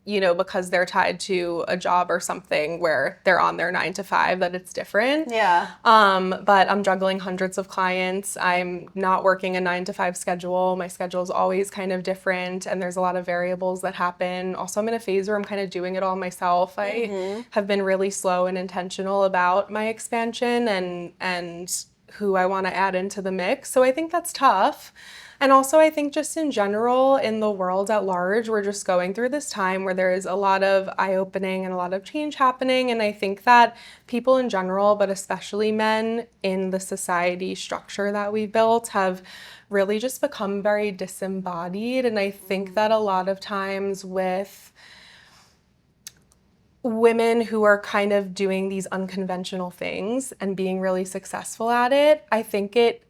you know, because they're tied to a job or something where they're on their 9 to 5, that it's different. Yeah. But I'm juggling hundreds of clients. I'm not working a 9 to 5 schedule. My schedule is always kind of different, and there's a lot of variables that happen. Also, I'm in a phase where I'm kind of doing it all myself. I have been really slow and intentional about my expansion and who I want to add into the mix. So I think that's tough. And also, I think just in general, in the world at large, we're just going through this time where there is a lot of eye-opening and a lot of change happening. And I think that people in general, but especially men in the society structure that we built, have really just become very disembodied. And I think that a lot of times with women who are kind of doing these unconventional things and being really successful at it, I think it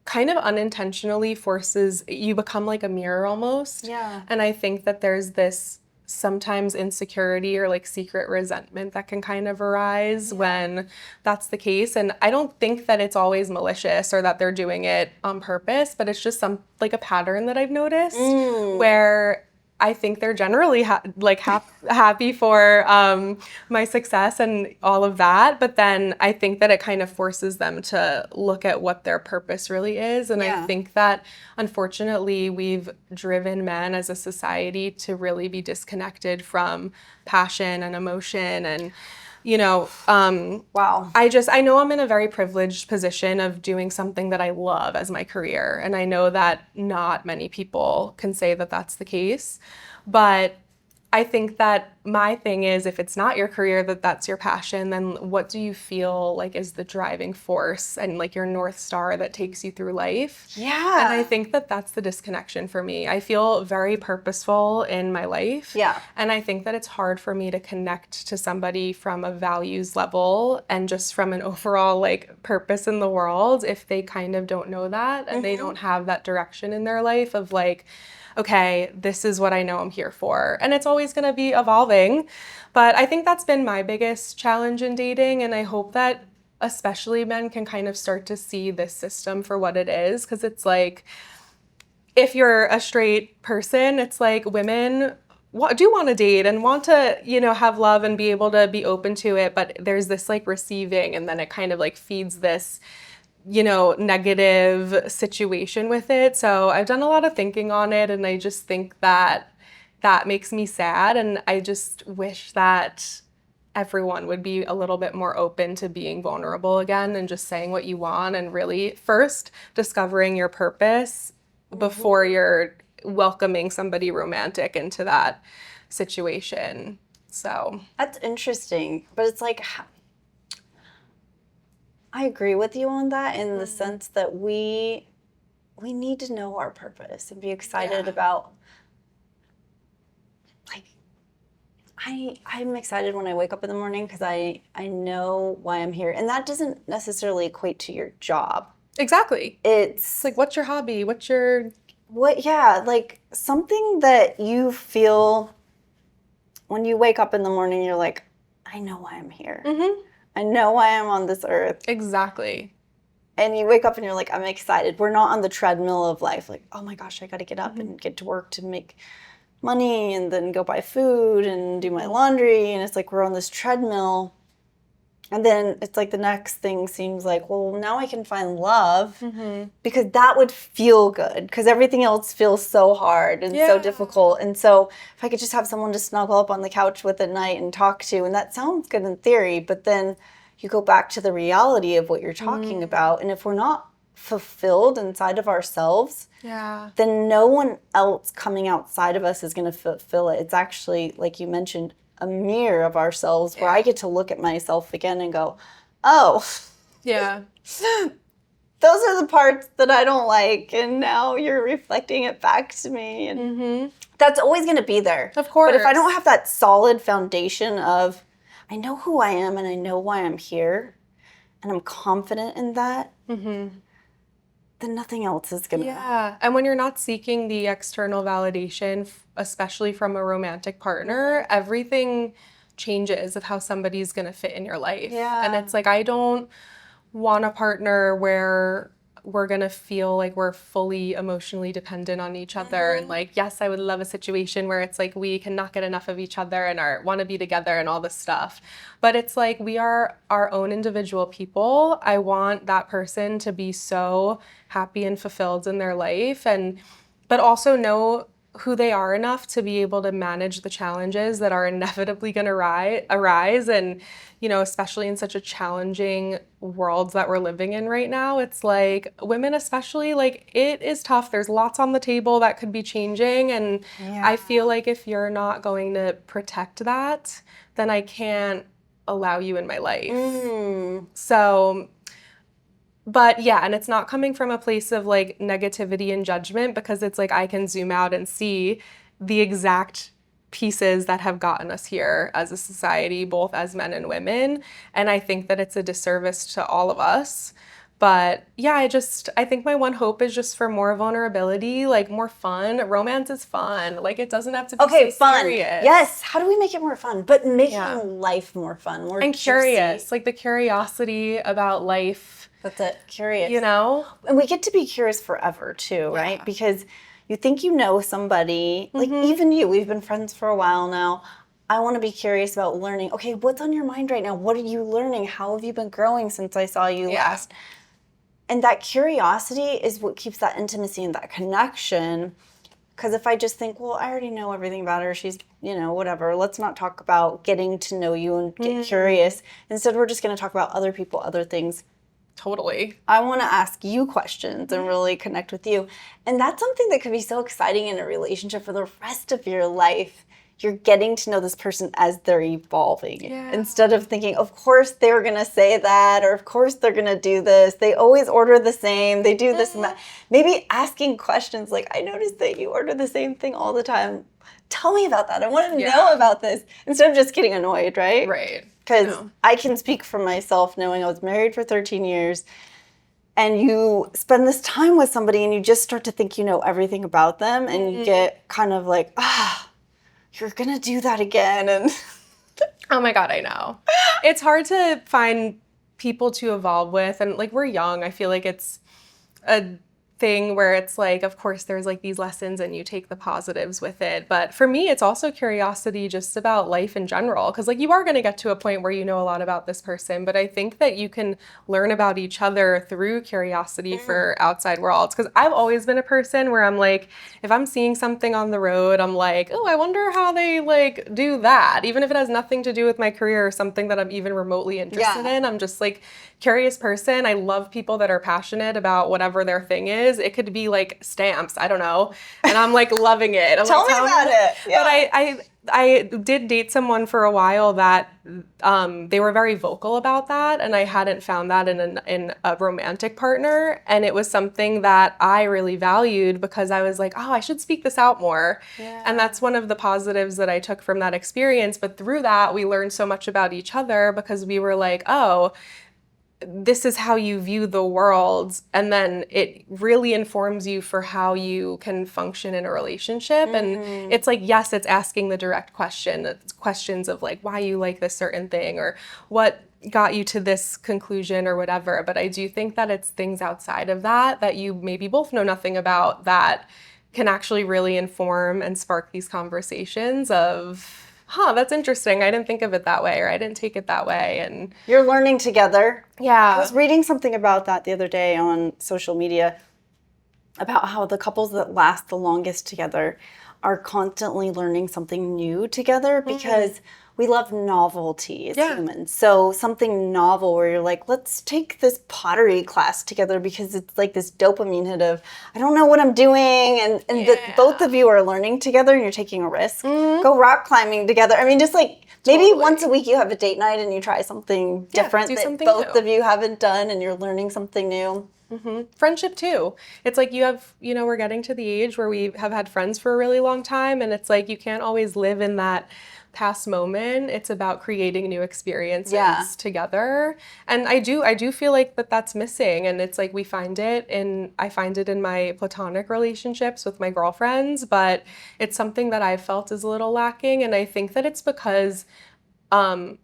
kind of unintentionally forces you become like a mirror almost. Yeah. And I think that there's this sometimes insecurity or like secret resentment that can kind of arise when that's the case. And I don't think that it's always malicious or that they're doing it on purpose, but it's just like a pattern that I've noticed where I think they're generally happy for my success and all of that. But then I think that it kind of forces them to look at what their purpose really is. And I think that, unfortunately, we've driven men as a society to really be disconnected from passion and emotion and, you know, wow. I know I'm in a very privileged position of doing something that I love as my career. And I know that not many people can say that that's the case. But I think that my thing is, if it's not your career, that's your passion, then what do you feel like is the driving force and like your North Star that takes you through life? Yeah. And I think that that's the disconnection for me. I feel very purposeful in my life. Yeah. And I think that it's hard for me to connect to somebody from a values level and just from an overall like purpose in the world if they kind of don't know that and they don't have that direction in their life of like, okay, this is what I know I'm here for. And it's always going to be evolving. But I think that's been my biggest challenge in dating. And I hope that especially men can kind of start to see this system for what it is. Because it's like, if you're a straight person, it's like women do want to date and want to, you know, have love and be able to be open to it. But there's this like receiving, and then it kind of like feeds this, you know, negative situation with it. So I've done a lot of thinking on it, and I just think that that makes me sad. And I just wish that everyone would be a little bit more open to being vulnerable again and just saying what you want and really first discovering your purpose before you're welcoming somebody romantic into that situation. So that's interesting, but it's like, I agree with you on that in the sense that we need to know our purpose and be excited about, like, I'm excited when I wake up in the morning because I know why I'm here. And that doesn't necessarily equate to your job. exactly. It's like, what's your hobby? like something that you feel when you wake up in the morning, you're like, I know why I'm here. I know why I'm on this earth. Exactly. And you wake up and you're like, I'm excited. We're not on the treadmill of life. Like, oh my gosh, I got to get up and get to work to make money and then go buy food and do my laundry. And it's like, we're on this treadmill. And then it's like the next thing seems like, well, now I can find love because that would feel good because everything else feels so hard and so difficult. And so if I could just have someone to snuggle up on the couch with at night and talk to, and that sounds good in theory, but then you go back to the reality of what you're talking about. And if we're not fulfilled inside of ourselves, then no one else coming outside of us is going to fulfill it. It's actually, like you mentioned, a mirror of ourselves where I get to look at myself again and go, oh, those are the parts that I don't like. And now you're reflecting it back to me. And that's always going to be there. Of course. But if I don't have that solid foundation of, I know who I am and I know why I'm here and I'm confident in that, then nothing else is going to. Yeah. And when you're not seeking the external validation, especially from a romantic partner, everything changes of how somebody's going to fit in your life. Yeah. And it's like, I don't want a partner where we're going to feel like we're fully emotionally dependent on each other. And like, yes, I would love a situation where it's like we cannot get enough of each other and want to be together and all this stuff. But it's like we are our own individual people. I want that person to be so happy and fulfilled in their life, but also know who they are enough to be able to manage the challenges that are inevitably going to arise. And, you know, especially in such a challenging world that we're living in right now, it's like women especially, like it is tough. There's lots on the table that could be changing. And I feel like if you're not going to protect that, then I can't allow you in my life. So, but yeah, and it's not coming from a place of like negativity and judgment, because it's like I can zoom out and see the exact pieces that have gotten us here as a society, both as men and women. And I think that it's a disservice to all of us. But yeah, I think my one hope is just for more vulnerability, like more fun. Romance is fun. Like it doesn't have to be so fun. serious. Yes. How do we make it more fun? But making life more fun, more and juicy. Curious. Like the curiosity about life. That's it. Curious. You know? And we get to be curious forever too, right? Because you think you know somebody, like even you, we've been friends for a while now. I want to be curious about learning. Okay, what's on your mind right now? What are you learning? How have you been growing since I saw you last? And that curiosity is what keeps that intimacy and that connection. Because if I just think, well, I already know everything about her, she's, you know, whatever, let's not talk about getting to know you and get curious. Instead, we're just going to talk about other people, other things. Totally. I want to ask you questions and really connect with you. And that's something that could be so exciting in a relationship for the rest of your life. You're getting to know this person as they're evolving. Instead of thinking, of course they're going to say that, or of course they're going to do this. They always order the same. They do this and that. Maybe asking questions like, I noticed that you order the same thing all the time. Tell me about that. I want to know about this. Instead of just getting annoyed, right? Right. Because I can speak for myself knowing I was married for 13 years and you spend this time with somebody and you just start to think you know everything about them and you get kind of like, you're going to do that again. And oh my God, I know. It's hard to find people to evolve with. And like we're young. I feel like it's a thing where it's like, of course, there's like these lessons and you take the positives with it. But for me, it's also curiosity just about life in general. Because like you are going to get to a point where you know a lot about this person. But I think that you can learn about each other through curiosity for outside worlds. Because I've always been a person where I'm like, if I'm seeing something on the road, I'm like, oh, I wonder how they like do that. Even if it has nothing to do with my career or something that I'm even remotely interested in. I'm just like curious person. I love people that are passionate about whatever their thing is. It could be like stamps, I don't know. And I'm like loving it. Tell me about it. Yeah. But I did date someone for a while that they were very vocal about that, and I hadn't found that in a romantic partner. And it was something that I really valued because I was like, oh, I should speak this out more. Yeah. And that's one of the positives that I took from that experience. But through that, we learned so much about each other because we were like, oh, this is how you view the world, and then it really informs you for how you can function in a relationship. And it's like, yes, it's asking the direct questions of like why you like this certain thing or what got you to this conclusion or whatever. But I do think that it's things outside of that you maybe both know nothing about that can actually really inform and spark these conversations of, that's interesting. I didn't think of it that way, or I didn't take it that way. And you're learning together. Yeah. I was reading something about that the other day on social media about how the couples that last the longest together are constantly learning something new together because we love novelty as humans. So something novel where you're like, let's take this pottery class together because it's like this dopamine hit of, I don't know what I'm doing. And both of you are learning together and you're taking a risk. Go rock climbing together. I mean, just like maybe once a week you have a date night and you try something different that both of you haven't done and you're learning something new. Friendship too. It's like we're getting to the age where we have had friends for a really long time, and it's like you can't always live in that past moment. It's about creating new experiences together. And I do feel like that's missing. And it's like I find it in my platonic relationships with my girlfriends, but it's something that I've felt is a little lacking. And I think that it's because a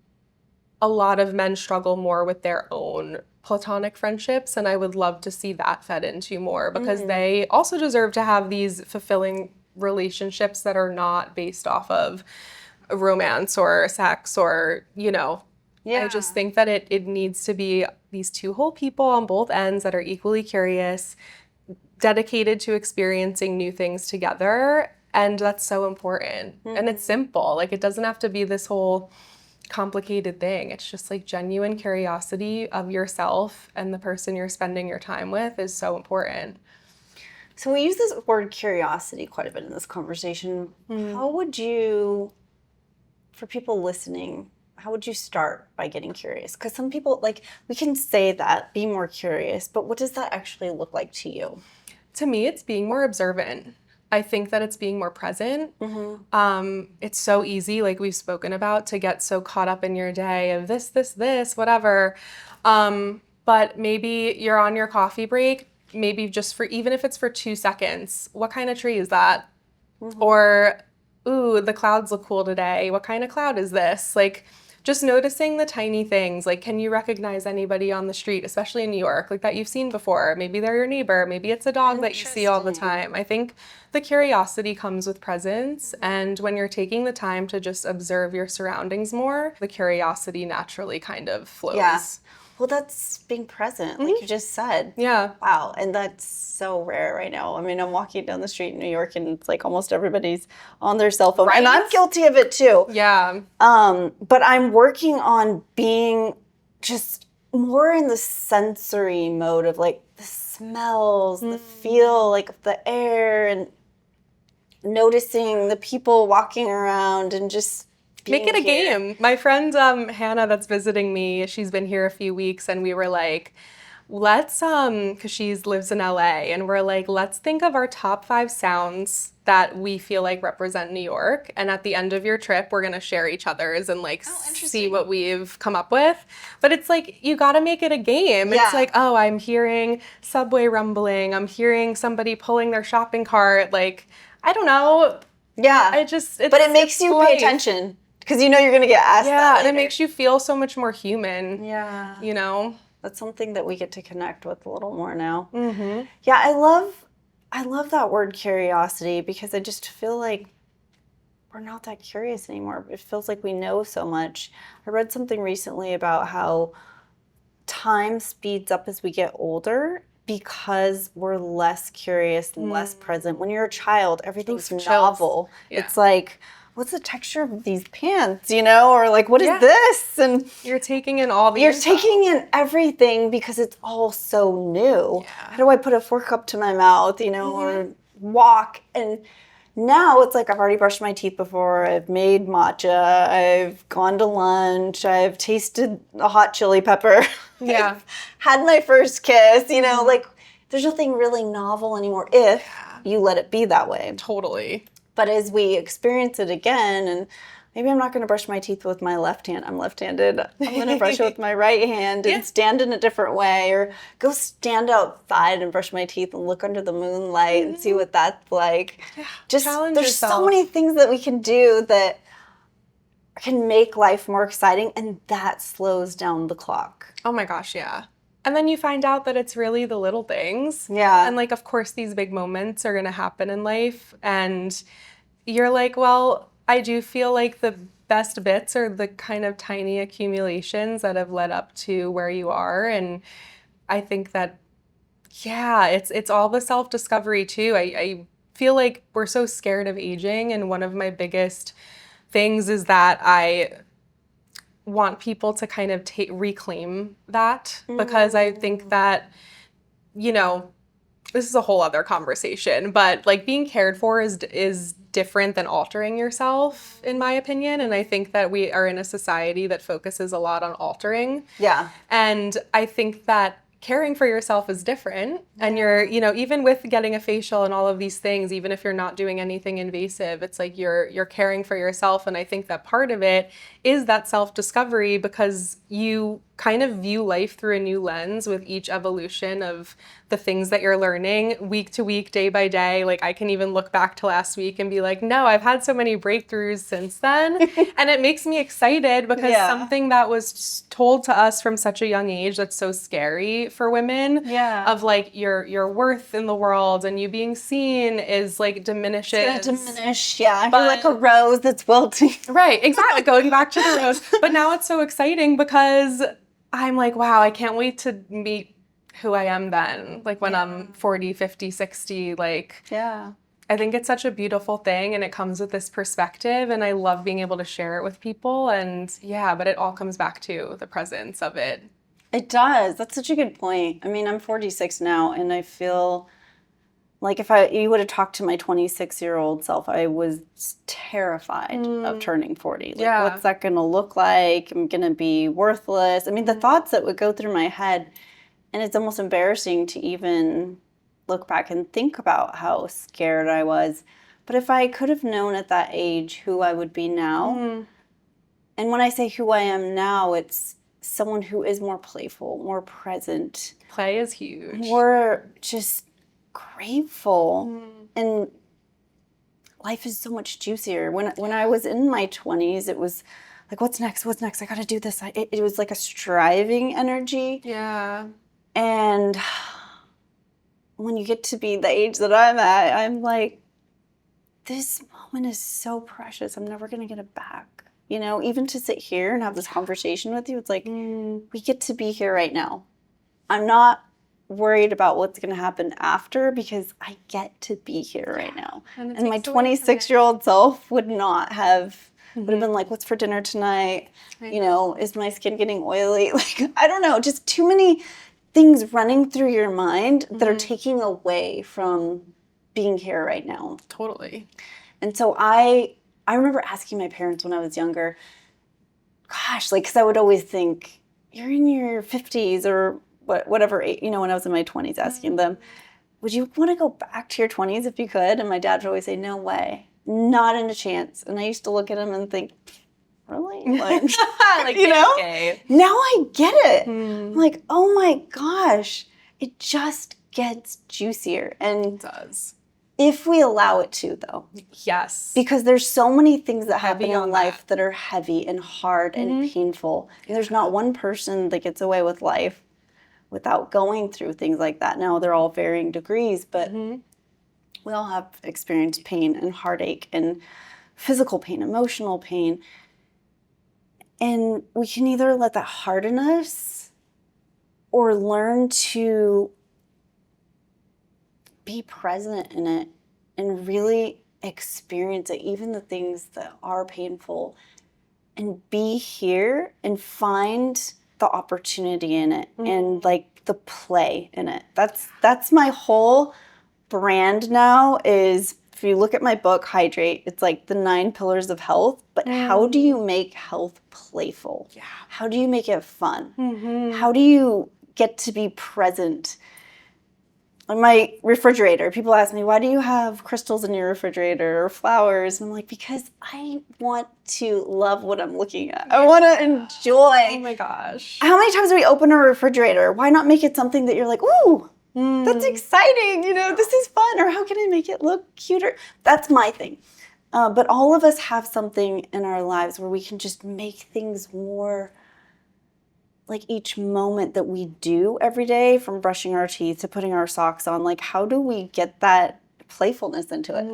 lot of men struggle more with their own platonic friendships, and I would love to see that fed into more because they also deserve to have these fulfilling relationships that are not based off of romance or sex or, I just think that it needs to be these two whole people on both ends that are equally curious, dedicated to experiencing new things together, and that's so important. And it's simple. Like, it doesn't have to be this whole complicated thing. It's just like genuine curiosity of yourself and the person you're spending your time with is so important. So we use this word curiosity quite a bit in this conversation. How would you, for people listening, how would you start by getting curious? Because some people, like, we can say that, be more curious, but what does that actually look like to you? To me, it's being more observant. I think that it's being more present. It's so easy, like we've spoken about, to get so caught up in your day of this, whatever. But maybe you're on your coffee break, maybe just even if it's for 2 seconds, what kind of tree is that? Or, ooh, the clouds look cool today. What kind of cloud is this? Like, just noticing the tiny things. Like, can you recognize anybody on the street, especially in New York, like that you've seen before? Maybe they're your neighbor. Maybe it's a dog that you see all the time. I think the curiosity comes with presence. And when you're taking the time to just observe your surroundings more, the curiosity naturally kind of flows. Yeah. Well, that's being present, like you just said. Yeah. Wow. And that's so rare right now. I mean, I'm walking down the street in New York and it's like almost everybody's on their cell phone. Right? And I'm guilty of it too. Yeah. But I'm working on being just more in the sensory mode of like the smells, the feel, like of the air, and noticing the people walking around and just make it a game. My friend Hannah that's visiting me, she's been here a few weeks, and we were like, let's, because she lives in LA, and we're like, let's think of our top 5 sounds that we feel like represent New York. And at the end of your trip, we're going to share each other's and like see what we've come up with. But it's like, you got to make it a game. Yeah. It's like, oh, I'm hearing subway rumbling. I'm hearing somebody pulling their shopping cart. Like, I don't know. Yeah. But it makes you pay attention. Because you know you're going to get asked that later. And it makes you feel so much more human. Yeah. You know? That's something that we get to connect with a little more now. Mm-hmm. Yeah, I love that word curiosity, because I just feel like we're not that curious anymore. It feels like we know so much. I read something recently about how time speeds up as we get older because we're less curious and less present. When you're a child, everything's novel. Yeah. It's like, what's the texture of these pants, you know? Or like, what is this? And you're taking in all the you're info. taking in everything because it's all so new. Yeah. How do I put a fork up to my mouth, you know, or walk? And now it's like I've already brushed my teeth before. I've made matcha. I've gone to lunch. I've tasted a hot chili pepper. Yeah. I've had my first kiss, you know, like there's nothing really novel anymore if you let it be that way. Totally. But as we experience it again, and maybe I'm not going to brush my teeth with my left hand. I'm left-handed. I'm going to brush it with my right hand and stand in a different way, or go stand outside and brush my teeth and look under the moonlight and see what that's like. Yeah. Just Challenge there's yourself. so many things that we can do that can make life more exciting, and that slows down the clock. Oh my gosh, yeah. And then you find out that it's really the little things. Yeah. And like, of course, these big moments are going to happen in life. And you're like, well, I do feel like the best bits are the kind of tiny accumulations that have led up to where you are. And I think that, yeah, it's all the self-discovery too. I feel like we're so scared of aging. And one of my biggest things is that I want people to kind of reclaim that, because I think that, you know, this is a whole other conversation, but like being cared for is different than altering yourself, in my opinion. And I think that we are in a society that focuses a lot on altering. Yeah. And I think that caring for yourself is different. And you're, you know, even with getting a facial and all of these things, even if you're not doing anything invasive, it's like you're caring for yourself. And I think that part of it is that self-discovery, because you kind of view life through a new lens with each evolution of the things that you're learning week to week, day by day. Like I can even look back to last week and be like, no, I've had so many breakthroughs since then. And it makes me excited, because something that was told to us from such a young age that's so scary for women, of like your worth in the world and you being seen is like diminishes. It's gonna diminish, yeah. You're like a rose that's wilting. Right, exactly. Going back to the rose. But now it's so exciting because I'm like, wow, I can't wait to meet who I am then. Like when I'm 40, 50, 60, like, Yeah. I think it's such a beautiful thing, and it comes with this perspective, and I love being able to share it with people. And yeah, but it all comes back to the presence of it. It does. That's such a good point. I mean, I'm 46 now, and I feel like if you would have talked to my 26-year-old self, I was terrified of turning 40. Like, what's that going to look like? I'm going to be worthless. I mean, the thoughts that would go through my head, and it's almost embarrassing to even look back and think about how scared I was. But if I could have known at that age who I would be now, and when I say who I am now, it's someone who is more playful, more present. Play is huge. More just grateful. And life is so much juicier. When I was in my 20s, it was like, what's next? What's next? I got to do this. It was like a striving energy. Yeah. And when you get to be the age that I'm at, I'm like, this moment is so precious. I'm never going to get it back. You know, even to sit here and have this conversation with you, it's like, we get to be here right now. I'm not worried about what's going to happen after, because I get to be here right now. And my 26-year-old self would not have, would have been like, what's for dinner tonight? You know, is my skin getting oily? Like, I don't know, just too many things running through your mind that are taking away from being here right now. Totally. And so I remember asking my parents when I was younger, gosh, like, because I would always think, you're in your 50s or whatever, you know, when I was in my 20s, asking them, would you want to go back to your 20s if you could? And my dad would always say, no way, not in a chance. And I used to look at him and think, really? Like, like, you know? Okay. Now I get it. I'm like, oh my gosh, it just gets juicier. And It does. if we allow it to, though. Yes. Because there's so many things that happen Heavy in on life that are heavy and hard and painful. And there's not one person that gets away with life. without going through things like that. Now they're all varying degrees, but we all have experienced pain and heartache and physical pain, emotional pain. And we can either let that harden us or learn to be present in it and really experience it, even the things that are painful, and be here and find the opportunity in it and like the play in it. That's my whole brand now. Is if you look at my book Hydrate, it's like the 9 pillars of health, but how do you make health playful? Yeah. How do you make it fun? How do you get to be present? On my refrigerator, people ask me, why do you have crystals in your refrigerator or flowers? And I'm like, because I want to love what I'm looking at. I want to enjoy. Oh my gosh. How many times do we open a refrigerator? Why not make it something that you're like, ooh, that's exciting. You know, this is fun. Or how can I make it look cuter? That's my thing. But all of us have something in our lives where we can just make things more like each moment that we do every day, from brushing our teeth to putting our socks on. Like, how do we get that playfulness into it?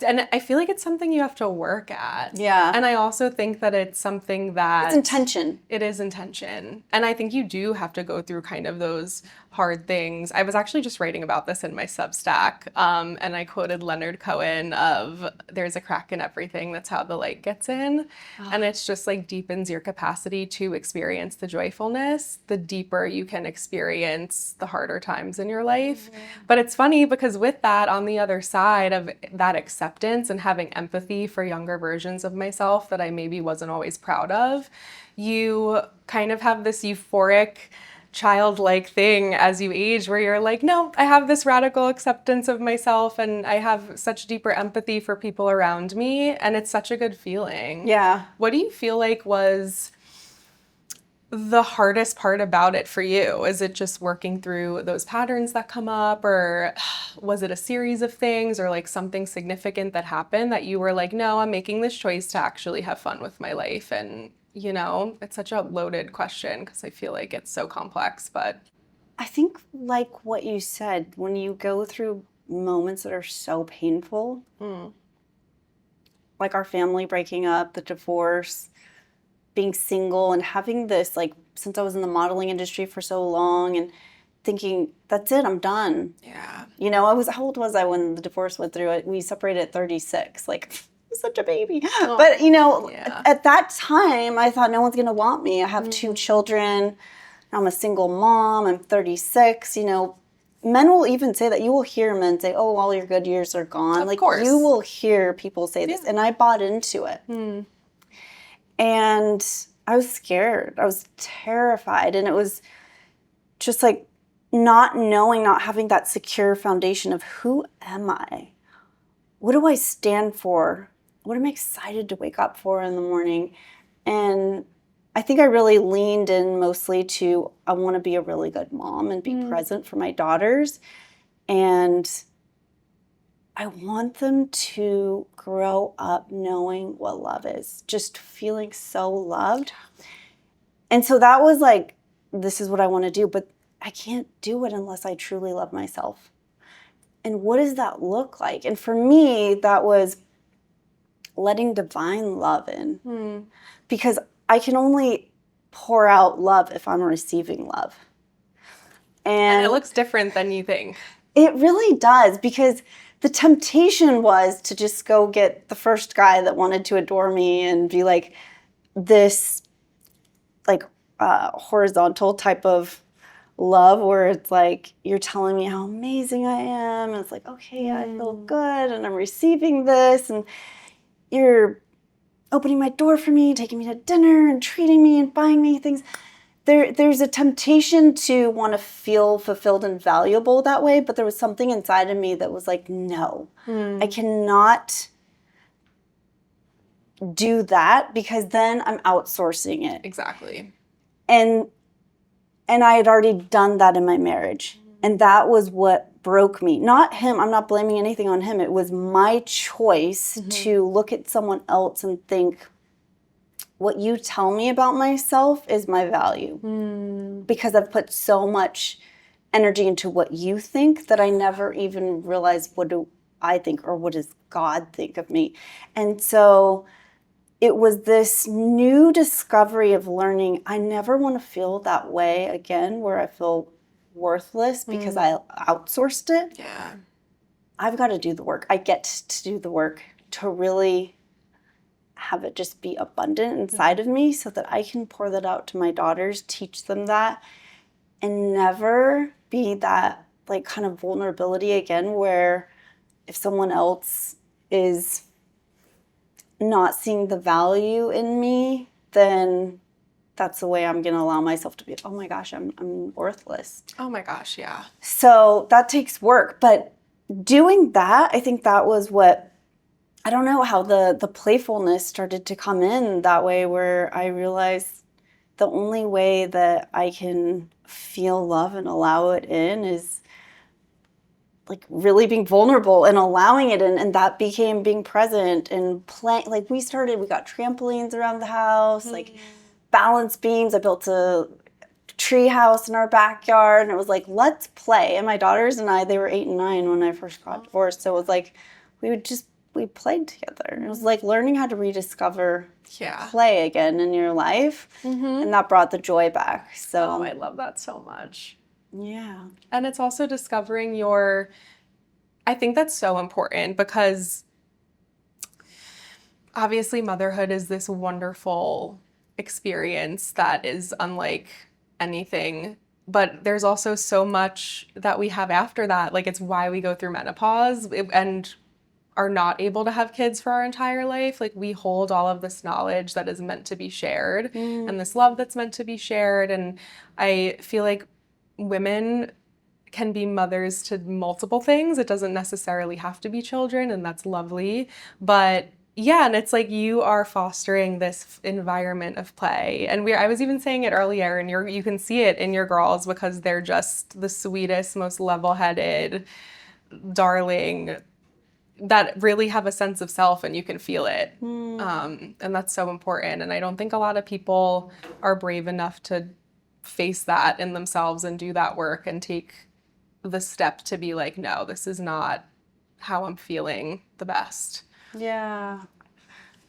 And I feel like it's something you have to work at. Yeah. And I also think that it's something that... It's intention. It is intention. And I think you do have to go through kind of those hard things. I was actually just writing about this in my Substack, and I quoted Leonard Cohen of, there's a crack in everything, that's how the light gets in. And it's just like deepens your capacity to experience the joyfulness, the deeper you can experience the harder times in your life. But it's funny because with that, on the other side of that acceptance and having empathy for younger versions of myself that I maybe wasn't always proud of, you kind of have this euphoric childlike thing as you age where you're like, no, I have this radical acceptance of myself and I have such deeper empathy for people around me, and it's such a good feeling. Yeah. What do you feel like was the hardest part about it for you? Is it just working through those patterns that come up, or was it a series of things, or like something significant that happened that you were like, no, I'm making this choice to actually have fun with my life? And you know, it's such a loaded question because I feel like it's so complex, but I think like what you said, when you go through moments that are so painful, like our family breaking up, the divorce, being single, and having this, like, since I was in the modeling industry for so long and thinking, that's it, I'm done. yeah. You know, how old was I when the divorce went through? We separated at 36. Like, such a baby. But, you know, at that time, I thought no one's going to want me. I have 2 children. I'm a single mom. I'm 36. You know, men will even say that. You will hear men say, oh, all your good years are gone. Of course. You will hear people say this. And I bought into it. And I was scared. I was terrified. And it was just like not knowing, not having that secure foundation of who am I? What do I stand for? What am I excited to wake up for in the morning? And I think I really leaned in mostly to, I want to be a really good mom and be present for my daughters. And I want them to grow up knowing what love is, just feeling so loved. And so that was like, this is what I want to do, but I can't do it unless I truly love myself. And what does that look like? And for me, that was letting divine love in, because I can only pour out love if I'm receiving love. And it looks different than you think. It really does, because the temptation was to just go get the first guy that wanted to adore me and be like this, like, horizontal type of love where it's like, you're telling me how amazing I am. And it's like, okay, I feel good and I'm receiving this. And you're opening my door for me, taking me to dinner and treating me and buying me things. There's a temptation to want to feel fulfilled and valuable that way, but there was something inside of me that was like, no, I cannot do that, because then I'm outsourcing it. Exactly. And I had already done that in my marriage. And that was what broke me. Not him. I'm not blaming anything on him. It was my choice to look at someone else and think, what you tell me about myself is my value. Because I've put so much energy into what you think that I never even realized what do I think or what does God think of me. And so it was this new discovery of learning I never want to feel that way again, where I feel worthless because I outsourced it. Yeah. I've got to do the work. I get to do the work to really have it just be abundant inside of me so that I can pour that out to my daughters, teach them that, and never be that like kind of vulnerability again where if someone else is not seeing the value in me, then that's the way I'm going to allow myself to be, oh my gosh, I'm worthless. Oh my gosh, yeah. So that takes work. But doing that, I think that was what, I don't know how the playfulness started to come in that way, where I realized the only way that I can feel love and allow it in is like really being vulnerable and allowing it in. And that became being present and playing. Like we got trampolines around the house, like balance beams. I built a tree house in our backyard, and it was like, let's play. And my daughters and I, they were 8 and 9 when I first got divorced. So it was like, we played together. It was like learning how to rediscover play again in your life. And that brought the joy back. So I love that so much. Yeah. And it's also discovering I think that's so important, because obviously motherhood is this wonderful experience that is unlike anything, but there's also so much that we have after that. Like, it's why we go through menopause and are not able to have kids for our entire life. Like, we hold all of this knowledge that is meant to be shared and this love that's meant to be shared. And I feel like women can be mothers to multiple things. It doesn't necessarily have to be children, and that's lovely. But yeah, and it's like you are fostering this environment of play. And I was even saying it earlier, and you can see it in your girls, because they're just the sweetest, most level-headed, darling, that really have a sense of self, and you can feel it. And that's so important. And I don't think a lot of people are brave enough to face that in themselves and do that work and take the step to be like, no, this is not how I'm feeling the best. Yeah.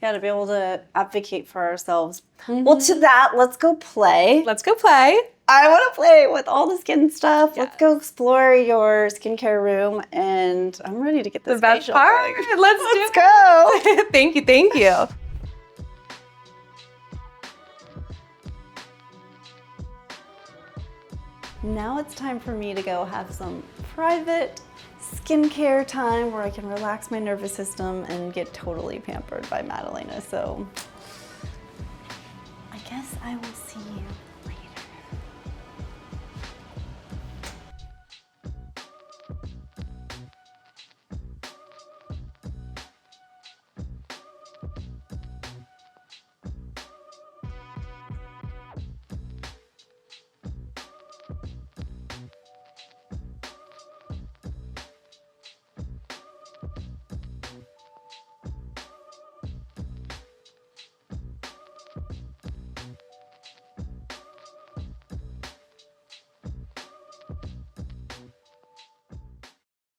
Yeah, to be able to advocate for ourselves. Well, to that, let's go play. Let's go play. I want to play with all the skin stuff. Yes. Let's go explore your skincare room, and I'm ready to get this the best facial part. going. Let's go. Thank you. Now it's time for me to go have some private skincare time where I can relax my nervous system and get totally pampered by Madalaina. So I guess I will see you